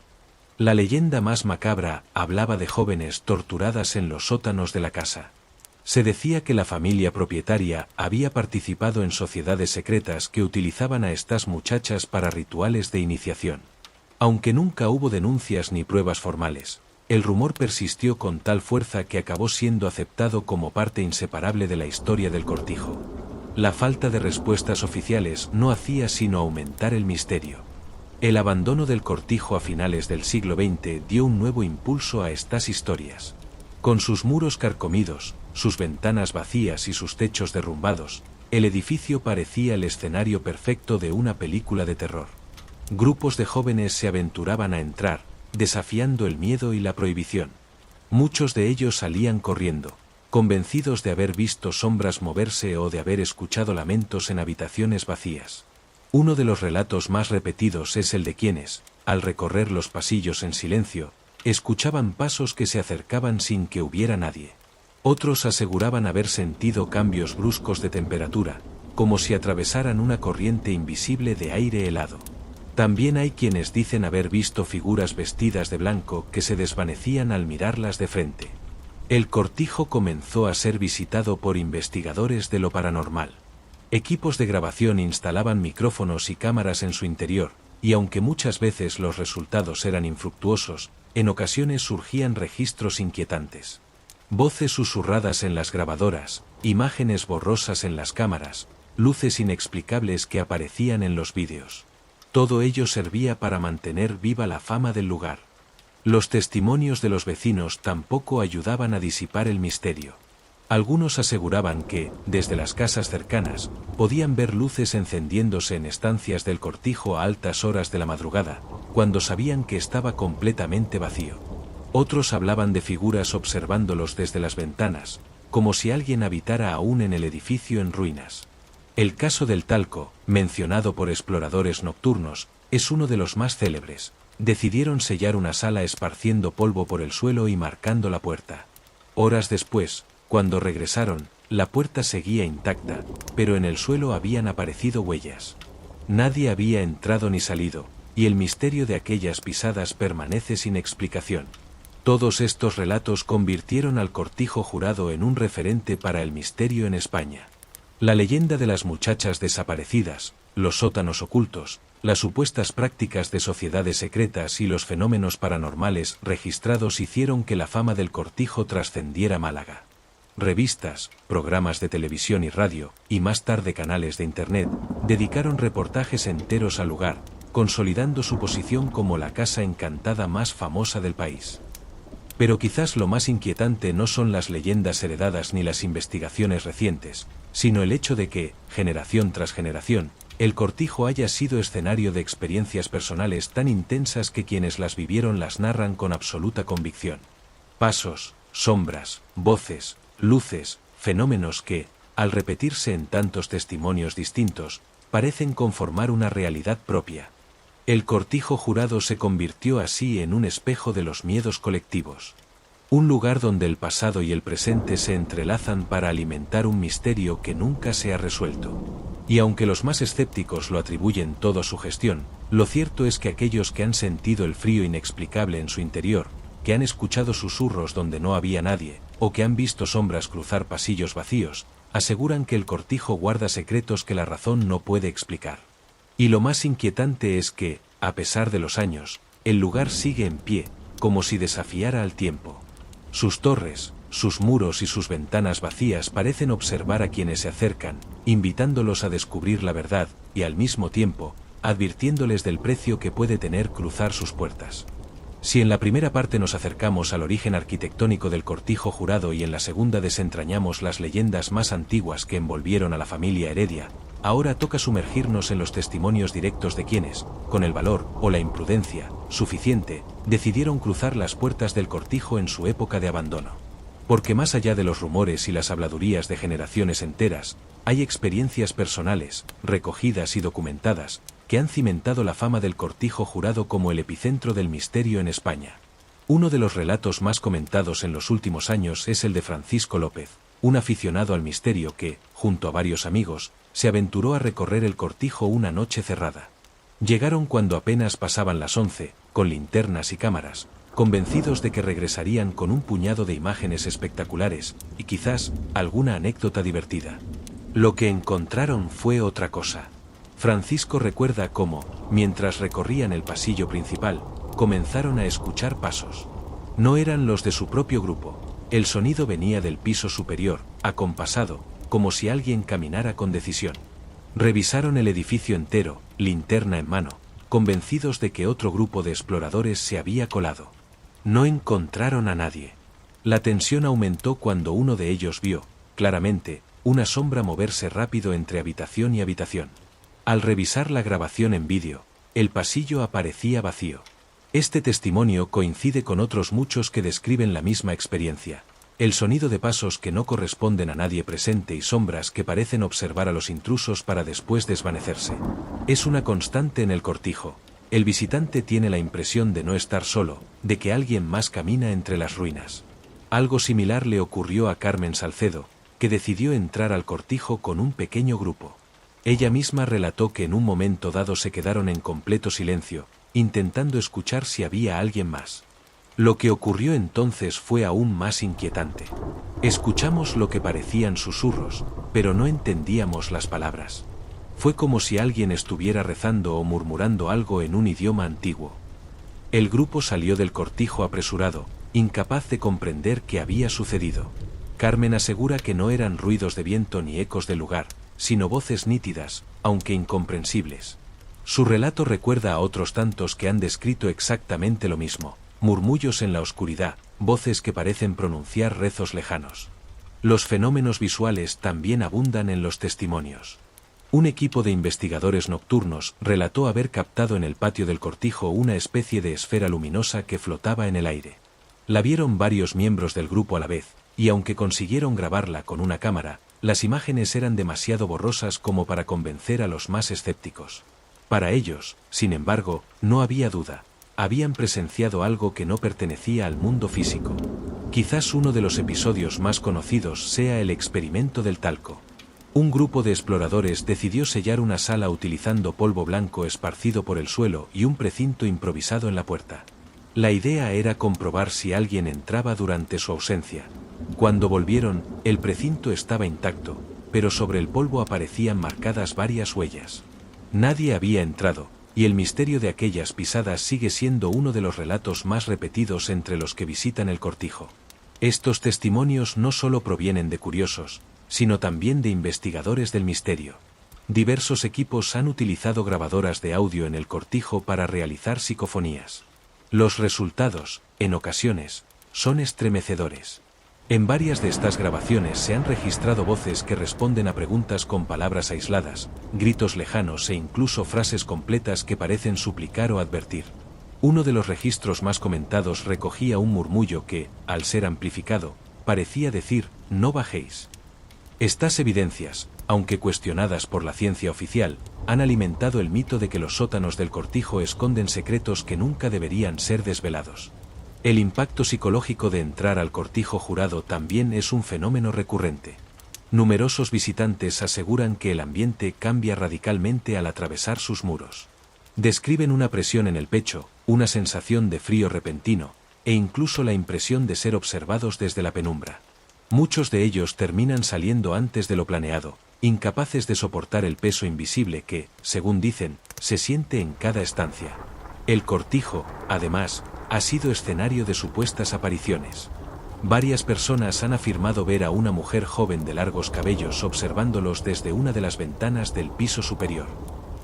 La leyenda más macabra hablaba de jóvenes torturadas en los sótanos de la casa. Se decía que la familia propietaria había participado en sociedades secretas que utilizaban a estas muchachas para rituales de iniciación. Aunque nunca hubo denuncias ni pruebas formales, el rumor persistió con tal fuerza que acabó siendo aceptado como parte inseparable de la historia del cortijo. La falta de respuestas oficiales no hacía sino aumentar el misterio. El abandono del cortijo a finales del siglo XX dio un nuevo impulso a estas historias. Con sus muros carcomidos, sus ventanas vacías y sus techos derrumbados, el edificio parecía el escenario perfecto de una película de terror. Grupos de jóvenes se aventuraban a entrar, desafiando el miedo y la prohibición. Muchos de ellos salían corriendo, convencidos de haber visto sombras moverse o de haber escuchado lamentos en habitaciones vacías. Uno de los relatos más repetidos es el de quienes, al recorrer los pasillos en silencio, escuchaban pasos que se acercaban sin que hubiera nadie. Otros aseguraban haber sentido cambios bruscos de temperatura, como si atravesaran una corriente invisible de aire helado. También hay quienes dicen haber visto figuras vestidas de blanco que se desvanecían al mirarlas de frente. El cortijo comenzó a ser visitado por investigadores de lo paranormal. Equipos de grabación instalaban micrófonos y cámaras en su interior, y aunque muchas veces los resultados eran infructuosos, en ocasiones surgían registros inquietantes. Voces susurradas en las grabadoras, imágenes borrosas en las cámaras, luces inexplicables que aparecían en los vídeos. Todo ello servía para mantener viva la fama del lugar. Los testimonios de los vecinos tampoco ayudaban a disipar el misterio. Algunos aseguraban que, desde las casas cercanas, podían ver luces encendiéndose en estancias del cortijo a altas horas de la madrugada, cuando sabían que estaba completamente vacío. Otros hablaban de figuras observándolos desde las ventanas, como si alguien habitara aún en el edificio en ruinas. El caso del Talco, mencionado por exploradores nocturnos, es uno de los más célebres. Decidieron sellar una sala esparciendo polvo por el suelo y marcando la puerta. Horas después, cuando regresaron, la puerta seguía intacta, pero en el suelo habían aparecido huellas. Nadie había entrado ni salido, y el misterio de aquellas pisadas permanece sin explicación. Todos estos relatos convirtieron al cortijo jurado en un referente para el misterio en España. La leyenda de las muchachas desaparecidas, los sótanos ocultos, las supuestas prácticas de sociedades secretas y los fenómenos paranormales registrados hicieron que la fama del cortijo trascendiera Málaga. Revistas, programas de televisión y radio, y más tarde canales de internet, dedicaron reportajes enteros al lugar, consolidando su posición como la casa encantada más famosa del país. Pero quizás lo más inquietante no son las leyendas heredadas ni las investigaciones recientes, sino el hecho de que, generación tras generación, el cortijo haya sido escenario de experiencias personales tan intensas que quienes las vivieron las narran con absoluta convicción. Pasos, sombras, voces, luces, fenómenos que, al repetirse en tantos testimonios distintos, parecen conformar una realidad propia. El cortijo jurado se convirtió así en un espejo de los miedos colectivos. Un lugar donde el pasado y el presente se entrelazan para alimentar un misterio que nunca se ha resuelto. Y aunque los más escépticos lo atribuyen todo a su gestión, lo cierto es que aquellos que han sentido el frío inexplicable en su interior, que han escuchado susurros donde no había nadie, o que han visto sombras cruzar pasillos vacíos, aseguran que el cortijo guarda secretos que la razón no puede explicar. Y lo más inquietante es que, a pesar de los años, el lugar sigue en pie, como si desafiara al tiempo. Sus torres, sus muros y sus ventanas vacías parecen observar a quienes se acercan, invitándolos a descubrir la verdad y, al mismo tiempo, advirtiéndoles del precio que puede tener cruzar sus puertas. Si en la primera parte nos acercamos al origen arquitectónico del Cortijo Jurado y en la segunda desentrañamos las leyendas más antiguas que envolvieron a la familia Heredia, ahora toca sumergirnos en los testimonios directos de quienes, con el valor o la imprudencia suficiente, decidieron cruzar las puertas del cortijo en su época de abandono. Porque más allá de los rumores y las habladurías de generaciones enteras, hay experiencias personales, recogidas y documentadas, que han cimentado la fama del Cortijo Jurado como el epicentro del misterio en España. Uno de los relatos más comentados en los últimos años es el de Francisco López, un aficionado al misterio que, junto a varios amigos, se aventuró a recorrer el cortijo una noche cerrada. Llegaron cuando apenas pasaban las 11, con linternas y cámaras, convencidos de que regresarían con un puñado de imágenes espectaculares y quizás alguna anécdota divertida. Lo que encontraron fue otra cosa. Francisco recuerda cómo, mientras recorrían el pasillo principal, comenzaron a escuchar pasos. No eran los de su propio grupo. El sonido venía del piso superior, acompasado, como si alguien caminara con decisión. Revisaron el edificio entero, linterna en mano, convencidos de que otro grupo de exploradores se había colado. No encontraron a nadie. La tensión aumentó cuando uno de ellos vio, claramente, una sombra moverse rápido entre habitación y habitación. Al revisar la grabación en vídeo, el pasillo aparecía vacío. Este testimonio coincide con otros muchos que describen la misma experiencia. El sonido de pasos que no corresponden a nadie presente y sombras que parecen observar a los intrusos para después desvanecerse. Es una constante en el cortijo. El visitante tiene la impresión de no estar solo, de que alguien más camina entre las ruinas. Algo similar le ocurrió a Carmen Salcedo, que decidió entrar al cortijo con un pequeño grupo. Ella misma relató que en un momento dado se quedaron en completo silencio, intentando escuchar si había alguien más. Lo que ocurrió entonces fue aún más inquietante. Escuchamos lo que parecían susurros, pero no entendíamos las palabras. Fue como si alguien estuviera rezando o murmurando algo en un idioma antiguo. El grupo salió del cortijo apresurado, incapaz de comprender qué había sucedido. Carmen asegura que no eran ruidos de viento ni ecos del lugar, sino voces nítidas, aunque incomprensibles. Su relato recuerda a otros tantos que han descrito exactamente lo mismo: murmullos en la oscuridad, voces que parecen pronunciar rezos lejanos. Los fenómenos visuales también abundan en los testimonios. Un equipo de investigadores nocturnos relató haber captado en el patio del cortijo una especie de esfera luminosa que flotaba en el aire. La vieron varios miembros del grupo a la vez, y aunque consiguieron grabarla con una cámara, las imágenes eran demasiado borrosas como para convencer a los más escépticos. Para ellos, sin embargo, no había duda. Habían presenciado algo que no pertenecía al mundo físico. Quizás uno de los episodios más conocidos sea el experimento del talco. Un grupo de exploradores decidió sellar una sala utilizando polvo blanco esparcido por el suelo y un precinto improvisado en la puerta. La idea era comprobar si alguien entraba durante su ausencia. Cuando volvieron, el precinto estaba intacto, pero sobre el polvo aparecían marcadas varias huellas. Nadie había entrado, y el misterio de aquellas pisadas sigue siendo uno de los relatos más repetidos entre los que visitan el cortijo. Estos testimonios no solo provienen de curiosos, sino también de investigadores del misterio. Diversos equipos han utilizado grabadoras de audio en el cortijo para realizar psicofonías. Los resultados, en ocasiones, son estremecedores. En varias de estas grabaciones se han registrado voces que responden a preguntas con palabras aisladas, gritos lejanos e incluso frases completas que parecen suplicar o advertir. Uno de los registros más comentados recogía un murmullo que, al ser amplificado, parecía decir: «No bajéis». Estas evidencias, aunque cuestionadas por la ciencia oficial, han alimentado el mito de que los sótanos del cortijo esconden secretos que nunca deberían ser desvelados. El impacto psicológico de entrar al cortijo jurado también es un fenómeno recurrente. Numerosos visitantes aseguran que el ambiente cambia radicalmente al atravesar sus muros. Describen una presión en el pecho, una sensación de frío repentino, e incluso la impresión de ser observados desde la penumbra. Muchos de ellos terminan saliendo antes de lo planeado, incapaces de soportar el peso invisible que, según dicen, se siente en cada estancia. El cortijo, además, ha sido escenario de supuestas apariciones. Varias personas han afirmado ver a una mujer joven de largos cabellos observándolos desde una de las ventanas del piso superior.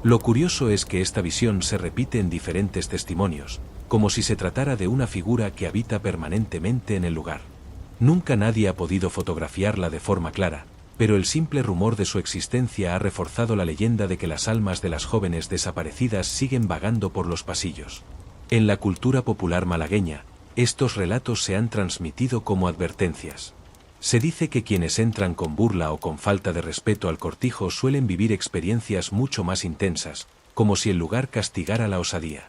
Lo curioso es que esta visión se repite en diferentes testimonios, como si se tratara de una figura que habita permanentemente en el lugar. Nunca nadie ha podido fotografiarla de forma clara, pero el simple rumor de su existencia ha reforzado la leyenda de que las almas de las jóvenes desaparecidas siguen vagando por los pasillos. En la cultura popular malagueña, estos relatos se han transmitido como advertencias. Se dice que quienes entran con burla o con falta de respeto al cortijo suelen vivir experiencias mucho más intensas, como si el lugar castigara la osadía.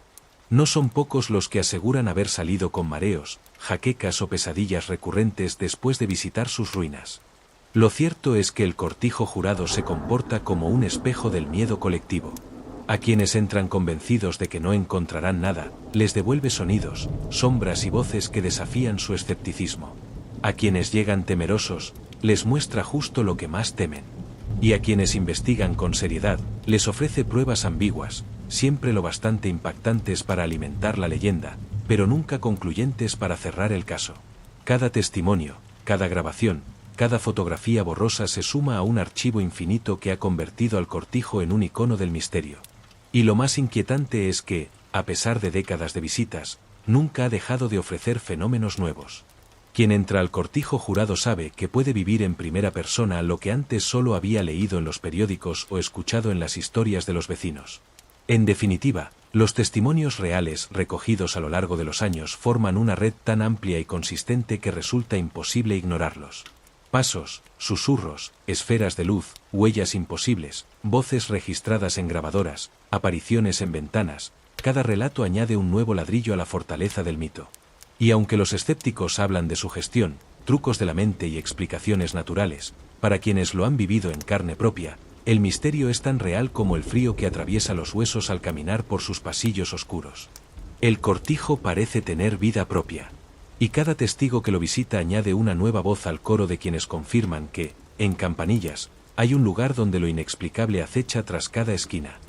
No son pocos los que aseguran haber salido con mareos, jaquecas o pesadillas recurrentes después de visitar sus ruinas. Lo cierto es que el cortijo jurado se comporta como un espejo del miedo colectivo. A quienes entran convencidos de que no encontrarán nada, les devuelve sonidos, sombras y voces que desafían su escepticismo. A quienes llegan temerosos, les muestra justo lo que más temen. Y a quienes investigan con seriedad, les ofrece pruebas ambiguas, siempre lo bastante impactantes para alimentar la leyenda, pero nunca concluyentes para cerrar el caso. Cada testimonio, cada grabación, cada fotografía borrosa se suma a un archivo infinito que ha convertido al cortijo en un icono del misterio. Y lo más inquietante es que, a pesar de décadas de visitas, nunca ha dejado de ofrecer fenómenos nuevos. Quien entra al cortijo jurado sabe que puede vivir en primera persona lo que antes solo había leído en los periódicos o escuchado en las historias de los vecinos. En definitiva, los testimonios reales recogidos a lo largo de los años forman una red tan amplia y consistente que resulta imposible ignorarlos. Pasos, susurros, esferas de luz, huellas imposibles, voces registradas en grabadoras, apariciones en ventanas, cada relato añade un nuevo ladrillo a la fortaleza del mito. Y aunque los escépticos hablan de sugestión, trucos de la mente y explicaciones naturales, para quienes lo han vivido en carne propia, el misterio es tan real como el frío que atraviesa los huesos al caminar por sus pasillos oscuros. El cortijo parece tener vida propia. Y cada testigo que lo visita añade una nueva voz al coro de quienes confirman que, en Campanillas, hay un lugar donde lo inexplicable acecha tras cada esquina.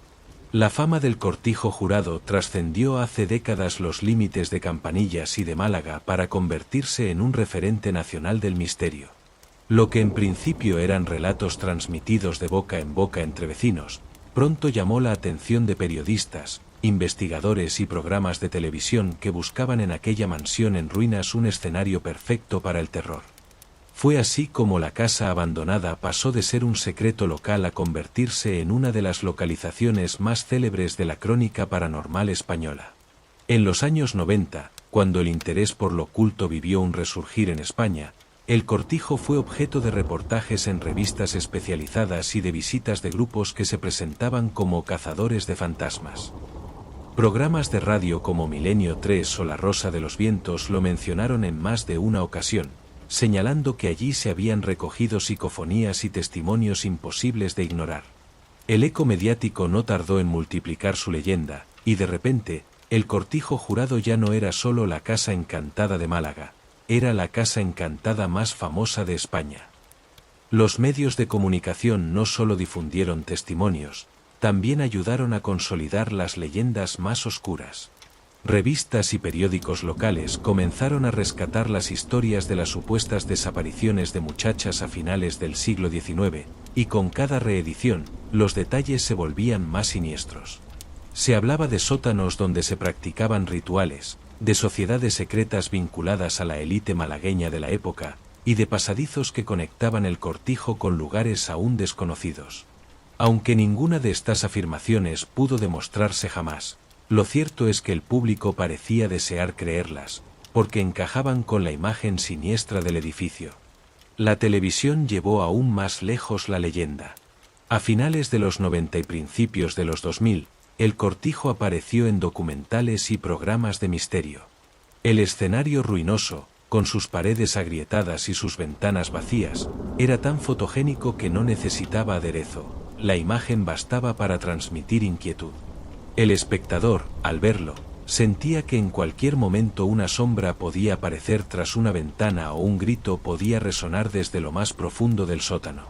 La fama del cortijo jurado trascendió hace décadas los límites de Campanillas y de Málaga para convertirse en un referente nacional del misterio. Lo que en principio eran relatos transmitidos de boca en boca entre vecinos, pronto llamó la atención de periodistas, investigadores y programas de televisión que buscaban en aquella mansión en ruinas un escenario perfecto para el terror. Fue así como la casa abandonada pasó de ser un secreto local a convertirse en una de las localizaciones más célebres de la crónica paranormal española. En los años 90, cuando el interés por lo oculto vivió un resurgir en España, el cortijo fue objeto de reportajes en revistas especializadas y de visitas de grupos que se presentaban como cazadores de fantasmas. Programas de radio como Milenio 3 o La Rosa de los Vientos lo mencionaron en más de una ocasión, señalando que allí se habían recogido psicofonías y testimonios imposibles de ignorar. El eco mediático no tardó en multiplicar su leyenda, y de repente, el cortijo jurado ya no era solo la casa encantada de Málaga, era la casa encantada más famosa de España. Los medios de comunicación no solo difundieron testimonios, también ayudaron a consolidar las leyendas más oscuras. Revistas y periódicos locales comenzaron a rescatar las historias de las supuestas desapariciones de muchachas a finales del siglo XIX, y con cada reedición, los detalles se volvían más siniestros. Se hablaba de sótanos donde se practicaban rituales, de sociedades secretas vinculadas a la élite malagueña de la época, y de pasadizos que conectaban el cortijo con lugares aún desconocidos. Aunque ninguna de estas afirmaciones pudo demostrarse jamás, lo cierto es que el público parecía desear creerlas, porque encajaban con la imagen siniestra del edificio. La televisión llevó aún más lejos la leyenda. A finales de los 90 y principios de los 2000, el cortijo apareció en documentales y programas de misterio. El escenario ruinoso, con sus paredes agrietadas y sus ventanas vacías, era tan fotogénico que no necesitaba aderezo. La imagen bastaba para transmitir inquietud. El espectador, al verlo, sentía que en cualquier momento una sombra podía aparecer tras una ventana o un grito podía resonar desde lo más profundo del sótano.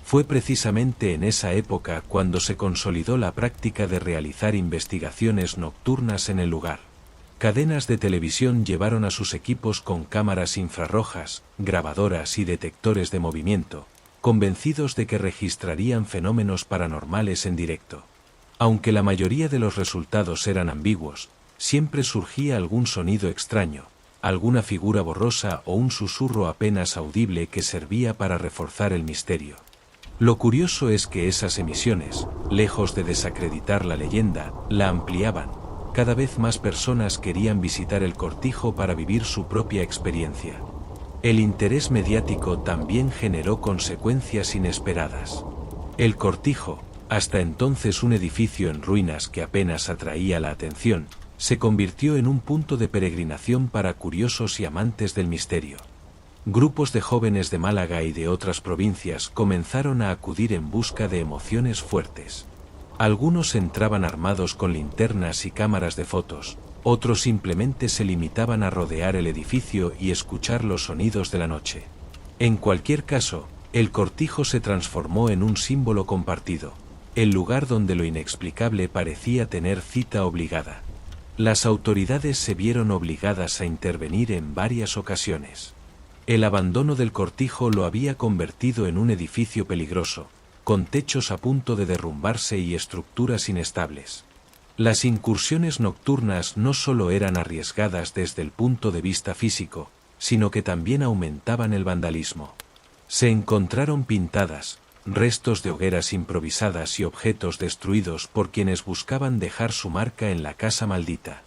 Fue precisamente en esa época cuando se consolidó la práctica de realizar investigaciones nocturnas en el lugar. Cadenas de televisión llevaron a sus equipos con cámaras infrarrojas, grabadoras y detectores de movimiento, convencidos de que registrarían fenómenos paranormales en directo. Aunque la mayoría de los resultados eran ambiguos, siempre surgía algún sonido extraño, alguna figura borrosa o un susurro apenas audible que servía para reforzar el misterio. Lo curioso es que esas emisiones, lejos de desacreditar la leyenda, la ampliaban. Cada vez más personas querían visitar el Cortijo para vivir su propia experiencia. El interés mediático también generó consecuencias inesperadas. El Cortijo, hasta entonces un edificio en ruinas que apenas atraía la atención, se convirtió en un punto de peregrinación para curiosos y amantes del misterio. Grupos de jóvenes de Málaga y de otras provincias comenzaron a acudir en busca de emociones fuertes. Algunos entraban armados con linternas y cámaras de fotos, otros simplemente se limitaban a rodear el edificio y escuchar los sonidos de la noche. En cualquier caso, el Cortijo se transformó en un símbolo compartido, el lugar donde lo inexplicable parecía tener cita obligada. Las autoridades se vieron obligadas a intervenir en varias ocasiones. El abandono del Cortijo lo había convertido en un edificio peligroso, con techos a punto de derrumbarse y estructuras inestables. Las incursiones nocturnas no solo eran arriesgadas desde el punto de vista físico, sino que también aumentaban el vandalismo. Se encontraron pintadas, restos de hogueras improvisadas y objetos destruidos por quienes buscaban dejar su marca en la casa maldita.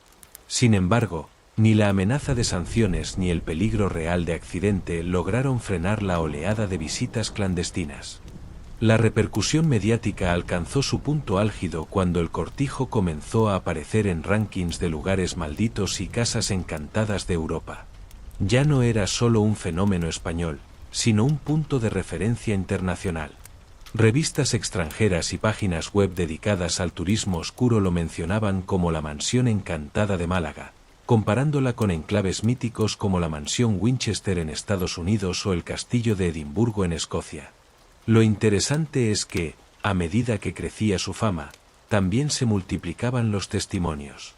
Sin embargo, ni la amenaza de sanciones ni el peligro real de accidente lograron frenar la oleada de visitas clandestinas. La repercusión mediática alcanzó su punto álgido cuando el Cortijo comenzó a aparecer en rankings de lugares malditos y casas encantadas de Europa. Ya no era solo un fenómeno español, sino un punto de referencia internacional. Revistas extranjeras y páginas web dedicadas al turismo oscuro lo mencionaban como la mansión encantada de Málaga, comparándola con enclaves míticos como la mansión Winchester en Estados Unidos o el castillo de Edimburgo en Escocia. Lo interesante es que, a medida que crecía su fama, también se multiplicaban los testimonios.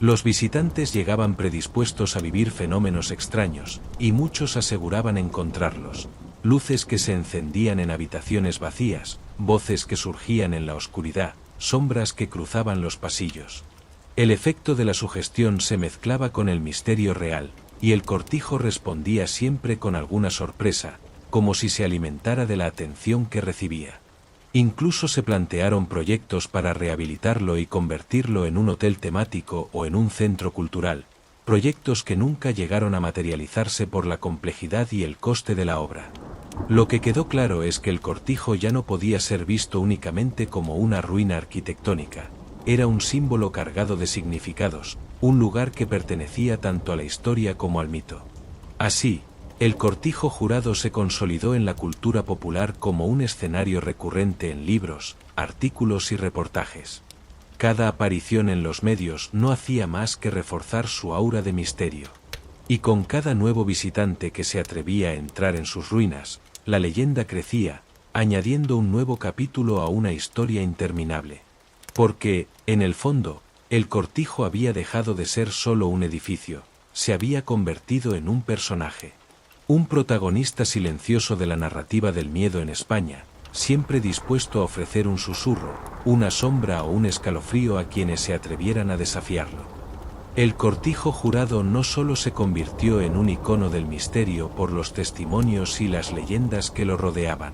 Los visitantes llegaban predispuestos a vivir fenómenos extraños, y muchos aseguraban encontrarlos. Luces que se encendían en habitaciones vacías, voces que surgían en la oscuridad, sombras que cruzaban los pasillos. El efecto de la sugestión se mezclaba con el misterio real, y el Cortijo respondía siempre con alguna sorpresa, como si se alimentara de la atención que recibía. Incluso se plantearon proyectos para rehabilitarlo y convertirlo en un hotel temático o en un centro cultural, proyectos que nunca llegaron a materializarse por la complejidad y el coste de la obra. Lo que quedó claro es que el Cortijo ya no podía ser visto únicamente como una ruina arquitectónica, era un símbolo cargado de significados, un lugar que pertenecía tanto a la historia como al mito. Así, el Cortijo Jurado se consolidó en la cultura popular como un escenario recurrente en libros, artículos y reportajes. Cada aparición en los medios no hacía más que reforzar su aura de misterio. Y con cada nuevo visitante que se atrevía a entrar en sus ruinas, la leyenda crecía, añadiendo un nuevo capítulo a una historia interminable. Porque, en el fondo, el Cortijo había dejado de ser solo un edificio, se había convertido en un personaje. Un protagonista silencioso de la narrativa del miedo en España, siempre dispuesto a ofrecer un susurro, una sombra o un escalofrío a quienes se atrevieran a desafiarlo. El Cortijo Jurado no solo se convirtió en un icono del misterio por los testimonios y las leyendas que lo rodeaban.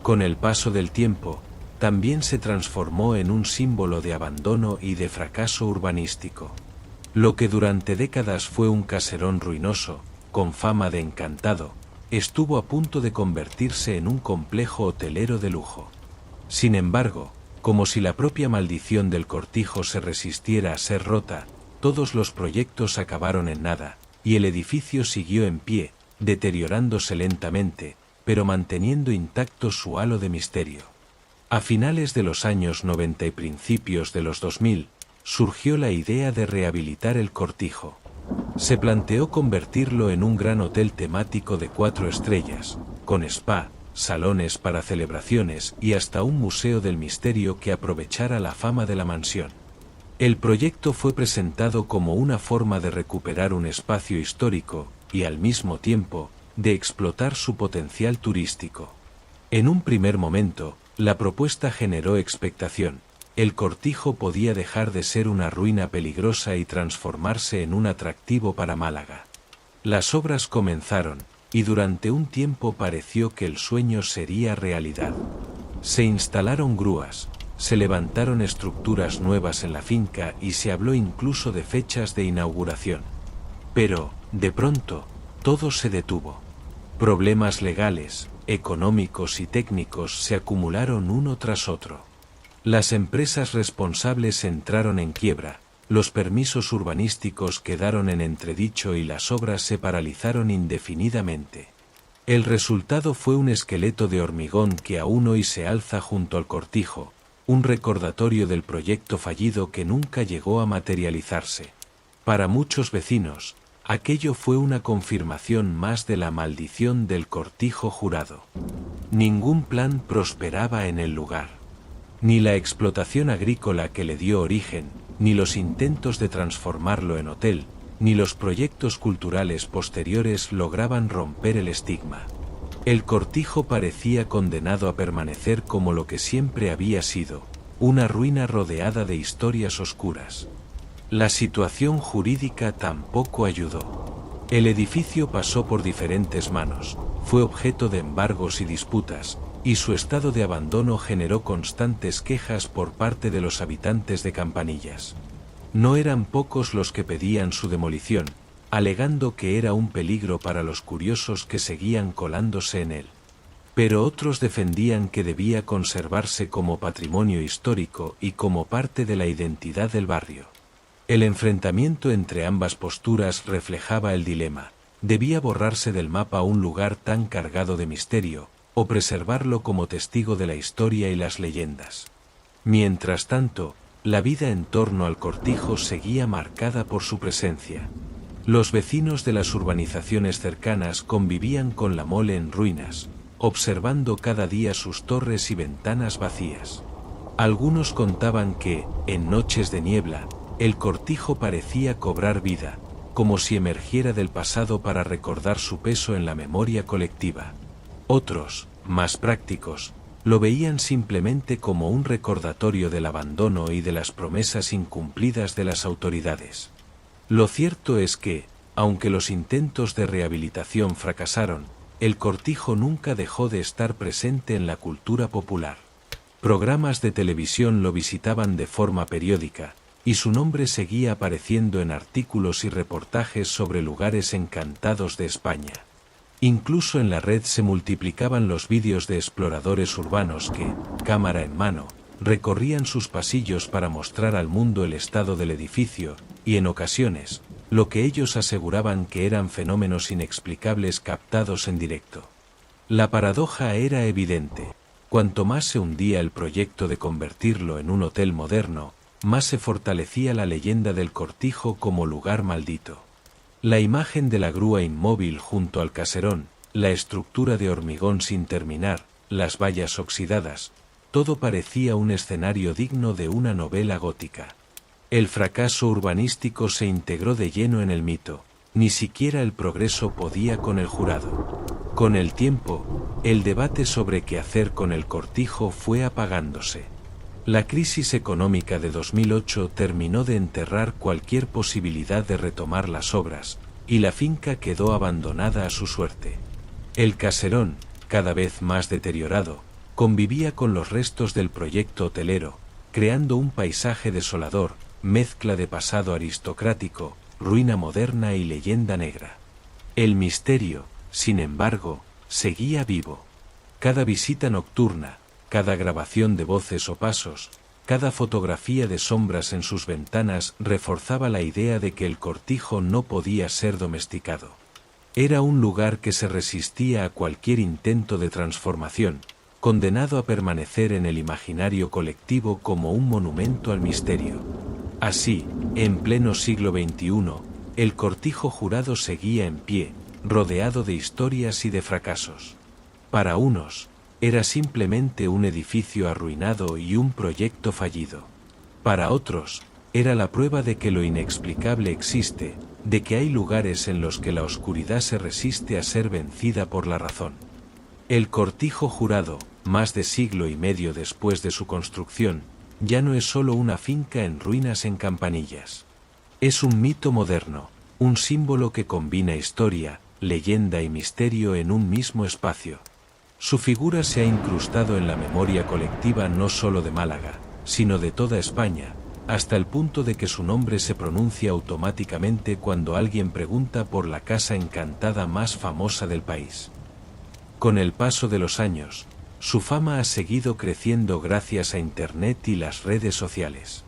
Con el paso del tiempo, también se transformó en un símbolo de abandono y de fracaso urbanístico. Lo que durante décadas fue un caserón ruinoso, con fama de encantado, estuvo a punto de convertirse en un complejo hotelero de lujo. Sin embargo, como si la propia maldición del Cortijo se resistiera a ser rota, todos los proyectos acabaron en nada, y el edificio siguió en pie, deteriorándose lentamente, pero manteniendo intacto su halo de misterio. A finales de los años 90 y principios de los 2000, surgió la idea de rehabilitar el Cortijo. Se planteó convertirlo en un gran hotel temático de 4 estrellas, con spa, salones para celebraciones y hasta un museo del misterio que aprovechara la fama de la mansión. El proyecto fue presentado como una forma de recuperar un espacio histórico y, al mismo tiempo, de explotar su potencial turístico. En un primer momento, la propuesta generó expectación. El Cortijo podía dejar de ser una ruina peligrosa y transformarse en un atractivo para Málaga. Las obras comenzaron, y durante un tiempo pareció que el sueño sería realidad. Se instalaron grúas, se levantaron estructuras nuevas en la finca y se habló incluso de fechas de inauguración. Pero, de pronto, todo se detuvo. Problemas legales, económicos y técnicos se acumularon uno tras otro. Las empresas responsables entraron en quiebra, los permisos urbanísticos quedaron en entredicho y las obras se paralizaron indefinidamente. El resultado fue un esqueleto de hormigón que aún hoy se alza junto al Cortijo, un recordatorio del proyecto fallido que nunca llegó a materializarse. Para muchos vecinos, aquello fue una confirmación más de la maldición del Cortijo Jurado. Ningún plan prosperaba en el lugar. Ni la explotación agrícola que le dio origen, ni los intentos de transformarlo en hotel, ni los proyectos culturales posteriores lograban romper el estigma. El Cortijo parecía condenado a permanecer como lo que siempre había sido, una ruina rodeada de historias oscuras. La situación jurídica tampoco ayudó. El edificio pasó por diferentes manos, fue objeto de embargos y disputas, y su estado de abandono generó constantes quejas por parte de los habitantes de Campanillas. No eran pocos los que pedían su demolición, alegando que era un peligro para los curiosos que seguían colándose en él. Pero otros defendían que debía conservarse como patrimonio histórico y como parte de la identidad del barrio. El enfrentamiento entre ambas posturas reflejaba el dilema: ¿debía borrarse del mapa un lugar tan cargado de misterio, o preservarlo como testigo de la historia y las leyendas? Mientras tanto, la vida en torno al Cortijo seguía marcada por su presencia. Los vecinos de las urbanizaciones cercanas convivían con la mole en ruinas, observando cada día sus torres y ventanas vacías. Algunos contaban que, en noches de niebla, el Cortijo parecía cobrar vida, como si emergiera del pasado para recordar su peso en la memoria colectiva. Otros, más prácticos, lo veían simplemente como un recordatorio del abandono y de las promesas incumplidas de las autoridades. Lo cierto es que, aunque los intentos de rehabilitación fracasaron, el Cortijo nunca dejó de estar presente en la cultura popular. Programas de televisión lo visitaban de forma periódica, y su nombre seguía apareciendo en artículos y reportajes sobre lugares encantados de España. Incluso en la red se multiplicaban los vídeos de exploradores urbanos que, cámara en mano, recorrían sus pasillos para mostrar al mundo el estado del edificio, y en ocasiones, lo que ellos aseguraban que eran fenómenos inexplicables captados en directo. La paradoja era evidente: cuanto más se hundía el proyecto de convertirlo en un hotel moderno, más se fortalecía la leyenda del Cortijo como lugar maldito. La imagen de la grúa inmóvil junto al caserón, la estructura de hormigón sin terminar, las vallas oxidadas, todo parecía un escenario digno de una novela gótica. El fracaso urbanístico se integró de lleno en el mito, ni siquiera el progreso podía con el jurado. Con el tiempo, el debate sobre qué hacer con el Cortijo fue apagándose. La crisis económica de 2008 terminó de enterrar cualquier posibilidad de retomar las obras, y la finca quedó abandonada a su suerte. El caserón, cada vez más deteriorado, convivía con los restos del proyecto hotelero, creando un paisaje desolador, mezcla de pasado aristocrático, ruina moderna y leyenda negra. El misterio, sin embargo, seguía vivo. Cada visita nocturna, cada grabación de voces o pasos, cada fotografía de sombras en sus ventanas reforzaba la idea de que el Cortijo no podía ser domesticado. Era un lugar que se resistía a cualquier intento de transformación, condenado a permanecer en el imaginario colectivo como un monumento al misterio. Así, en pleno siglo XXI, el Cortijo Jurado seguía en pie, rodeado de historias y de fracasos. Para unos, era simplemente un edificio arruinado y un proyecto fallido. Para otros, Era la prueba de que lo inexplicable existe, de que hay lugares en los que la oscuridad se resiste a ser vencida por la razón. El Cortijo Jurado, más de siglo y medio después de su construcción, ya no es solo una finca en ruinas en Campanillas. Es un mito moderno, un símbolo que combina historia, leyenda y misterio en un mismo espacio. Su figura se ha incrustado en la memoria colectiva no solo de Málaga, sino de toda España, hasta el punto de que su nombre se pronuncia automáticamente cuando alguien pregunta por la casa encantada más famosa del país. Con el paso de los años, su fama ha seguido creciendo gracias a Internet y las redes sociales.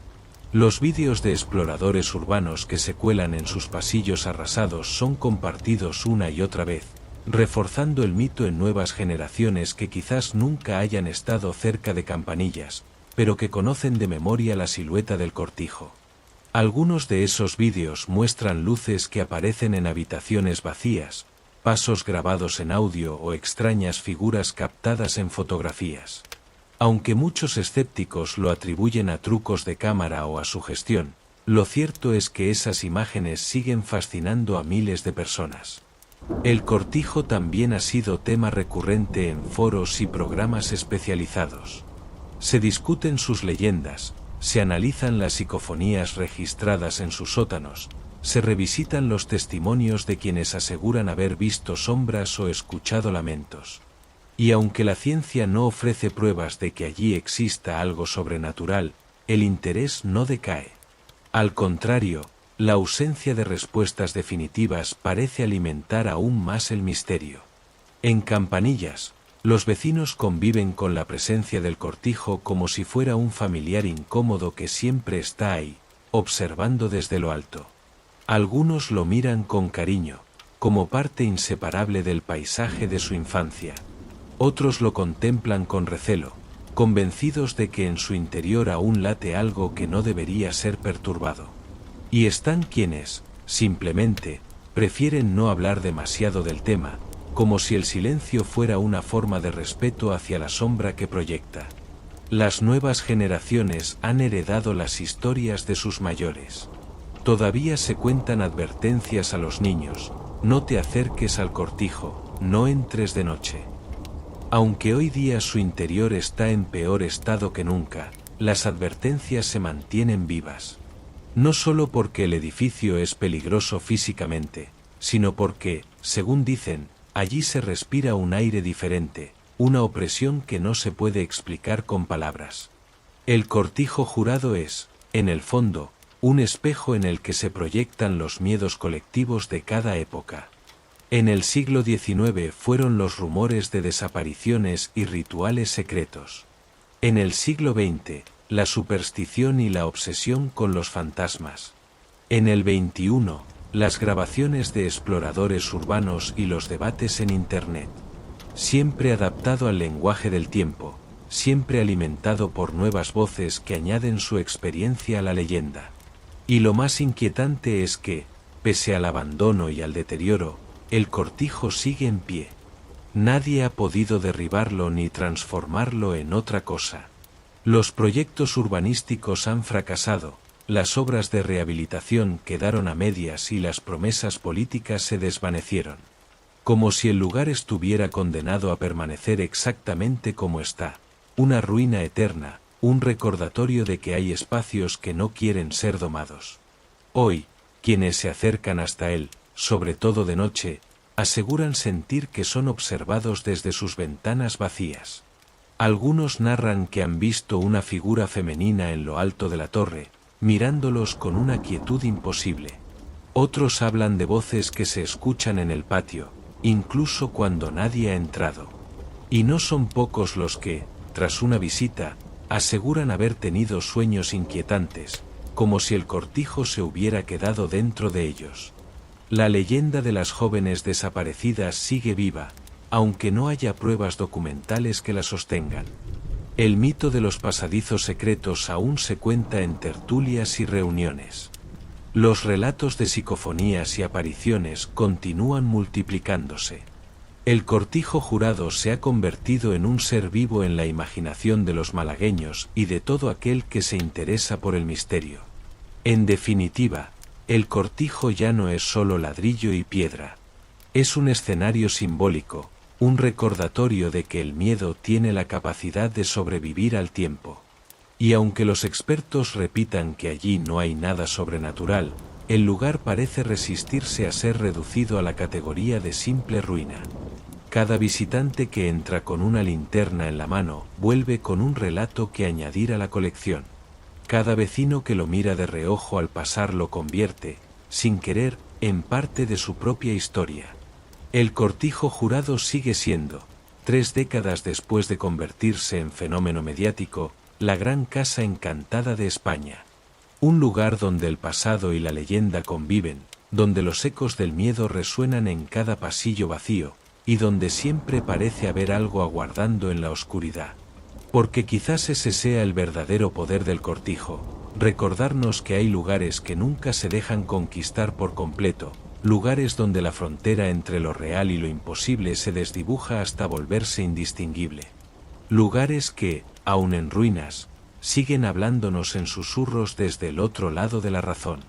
Los vídeos de exploradores urbanos que se cuelan en sus pasillos arrasados son compartidos una y otra vez, reforzando el mito en nuevas generaciones que quizás nunca hayan estado cerca de Campanillas, pero que conocen de memoria la silueta del Cortijo. Algunos de esos vídeos muestran luces que aparecen en habitaciones vacías, pasos grabados en audio o extrañas figuras captadas en fotografías. Aunque muchos escépticos lo atribuyen a trucos de cámara o a sugestión, lo cierto es que esas imágenes siguen fascinando a miles de personas. El Cortijo también ha sido tema recurrente en foros y programas especializados. Se discuten sus leyendas, se analizan las psicofonías registradas en sus sótanos, se revisitan los testimonios de quienes aseguran haber visto sombras o escuchado lamentos. Y aunque la ciencia no ofrece pruebas de que allí exista algo sobrenatural, el interés no decae. Al contrario, la ausencia de respuestas definitivas parece alimentar aún más el misterio. En Campanillas, los vecinos conviven con la presencia del Cortijo como si fuera un familiar incómodo que siempre está ahí, observando desde lo alto. Algunos lo miran con cariño, como parte inseparable del paisaje de su infancia. Otros lo contemplan con recelo, convencidos de que en su interior aún late algo que no debería ser perturbado. Y están quienes, simplemente, prefieren no hablar demasiado del tema, como si el silencio fuera una forma de respeto hacia la sombra que proyecta. Las nuevas generaciones han heredado las historias de sus mayores. Todavía se cuentan advertencias a los niños: no te acerques al Cortijo, no entres de noche. Aunque hoy día su interior está en peor estado que nunca, las advertencias se mantienen vivas. No solo porque el edificio es peligroso físicamente, sino porque, según dicen, allí se respira un aire diferente, una opresión que no se puede explicar con palabras. El Cortijo Jurado es, en el fondo, un espejo en el que se proyectan los miedos colectivos de cada época. En el siglo XIX fueron los rumores de desapariciones y rituales secretos. En el siglo XX, la superstición y la obsesión con los fantasmas. En el XXI, las grabaciones de exploradores urbanos y los debates en Internet. Siempre adaptado al lenguaje del tiempo, siempre alimentado por nuevas voces que añaden su experiencia a la leyenda. Y lo más inquietante es que, pese al abandono y al deterioro, el Cortijo sigue en pie. Nadie ha podido derribarlo ni transformarlo en otra cosa. Los proyectos urbanísticos han fracasado, las obras de rehabilitación quedaron a medias y las promesas políticas se desvanecieron. Como si el lugar estuviera condenado a permanecer exactamente como está, una ruina eterna, un recordatorio de que hay espacios que no quieren ser domados. Hoy, quienes se acercan hasta él, sobre todo de noche, aseguran sentir que son observados desde sus ventanas vacías. Algunos narran que han visto una figura femenina en lo alto de la torre, mirándolos con una quietud imposible. Otros hablan de voces que se escuchan en el patio, incluso cuando nadie ha entrado. Y no son pocos los que, tras una visita, aseguran haber tenido sueños inquietantes, como si el Cortijo se hubiera quedado dentro de ellos. La leyenda de las jóvenes desaparecidas sigue viva, aunque no haya pruebas documentales que la sostengan. El mito de los pasadizos secretos aún se cuenta en tertulias y reuniones. Los relatos de psicofonías y apariciones continúan multiplicándose. El Cortijo Jurado se ha convertido en un ser vivo en la imaginación de los malagueños y de todo aquel que se interesa por el misterio. En definitiva, el Cortijo ya no es solo ladrillo y piedra. Es un escenario simbólico, un recordatorio de que el miedo tiene la capacidad de sobrevivir al tiempo. Y aunque los expertos repitan que allí no hay nada sobrenatural, el lugar parece resistirse a ser reducido a la categoría de simple ruina. Cada visitante que entra con una linterna en la mano vuelve con un relato que añadir a la colección. Cada vecino que lo mira de reojo al pasar lo convierte, sin querer, en parte de su propia historia. El Cortijo Jurado sigue siendo, 3 décadas después de convertirse en fenómeno mediático, la gran casa encantada de España. Un lugar donde el pasado y la leyenda conviven, donde los ecos del miedo resuenan en cada pasillo vacío, y donde siempre parece haber algo aguardando en la oscuridad. Porque quizás ese sea el verdadero poder del Cortijo, recordarnos que hay lugares que nunca se dejan conquistar por completo, lugares donde la frontera entre lo real y lo imposible se desdibuja hasta volverse indistinguible. Lugares que, aun en ruinas, siguen hablándonos en susurros desde el otro lado de la razón.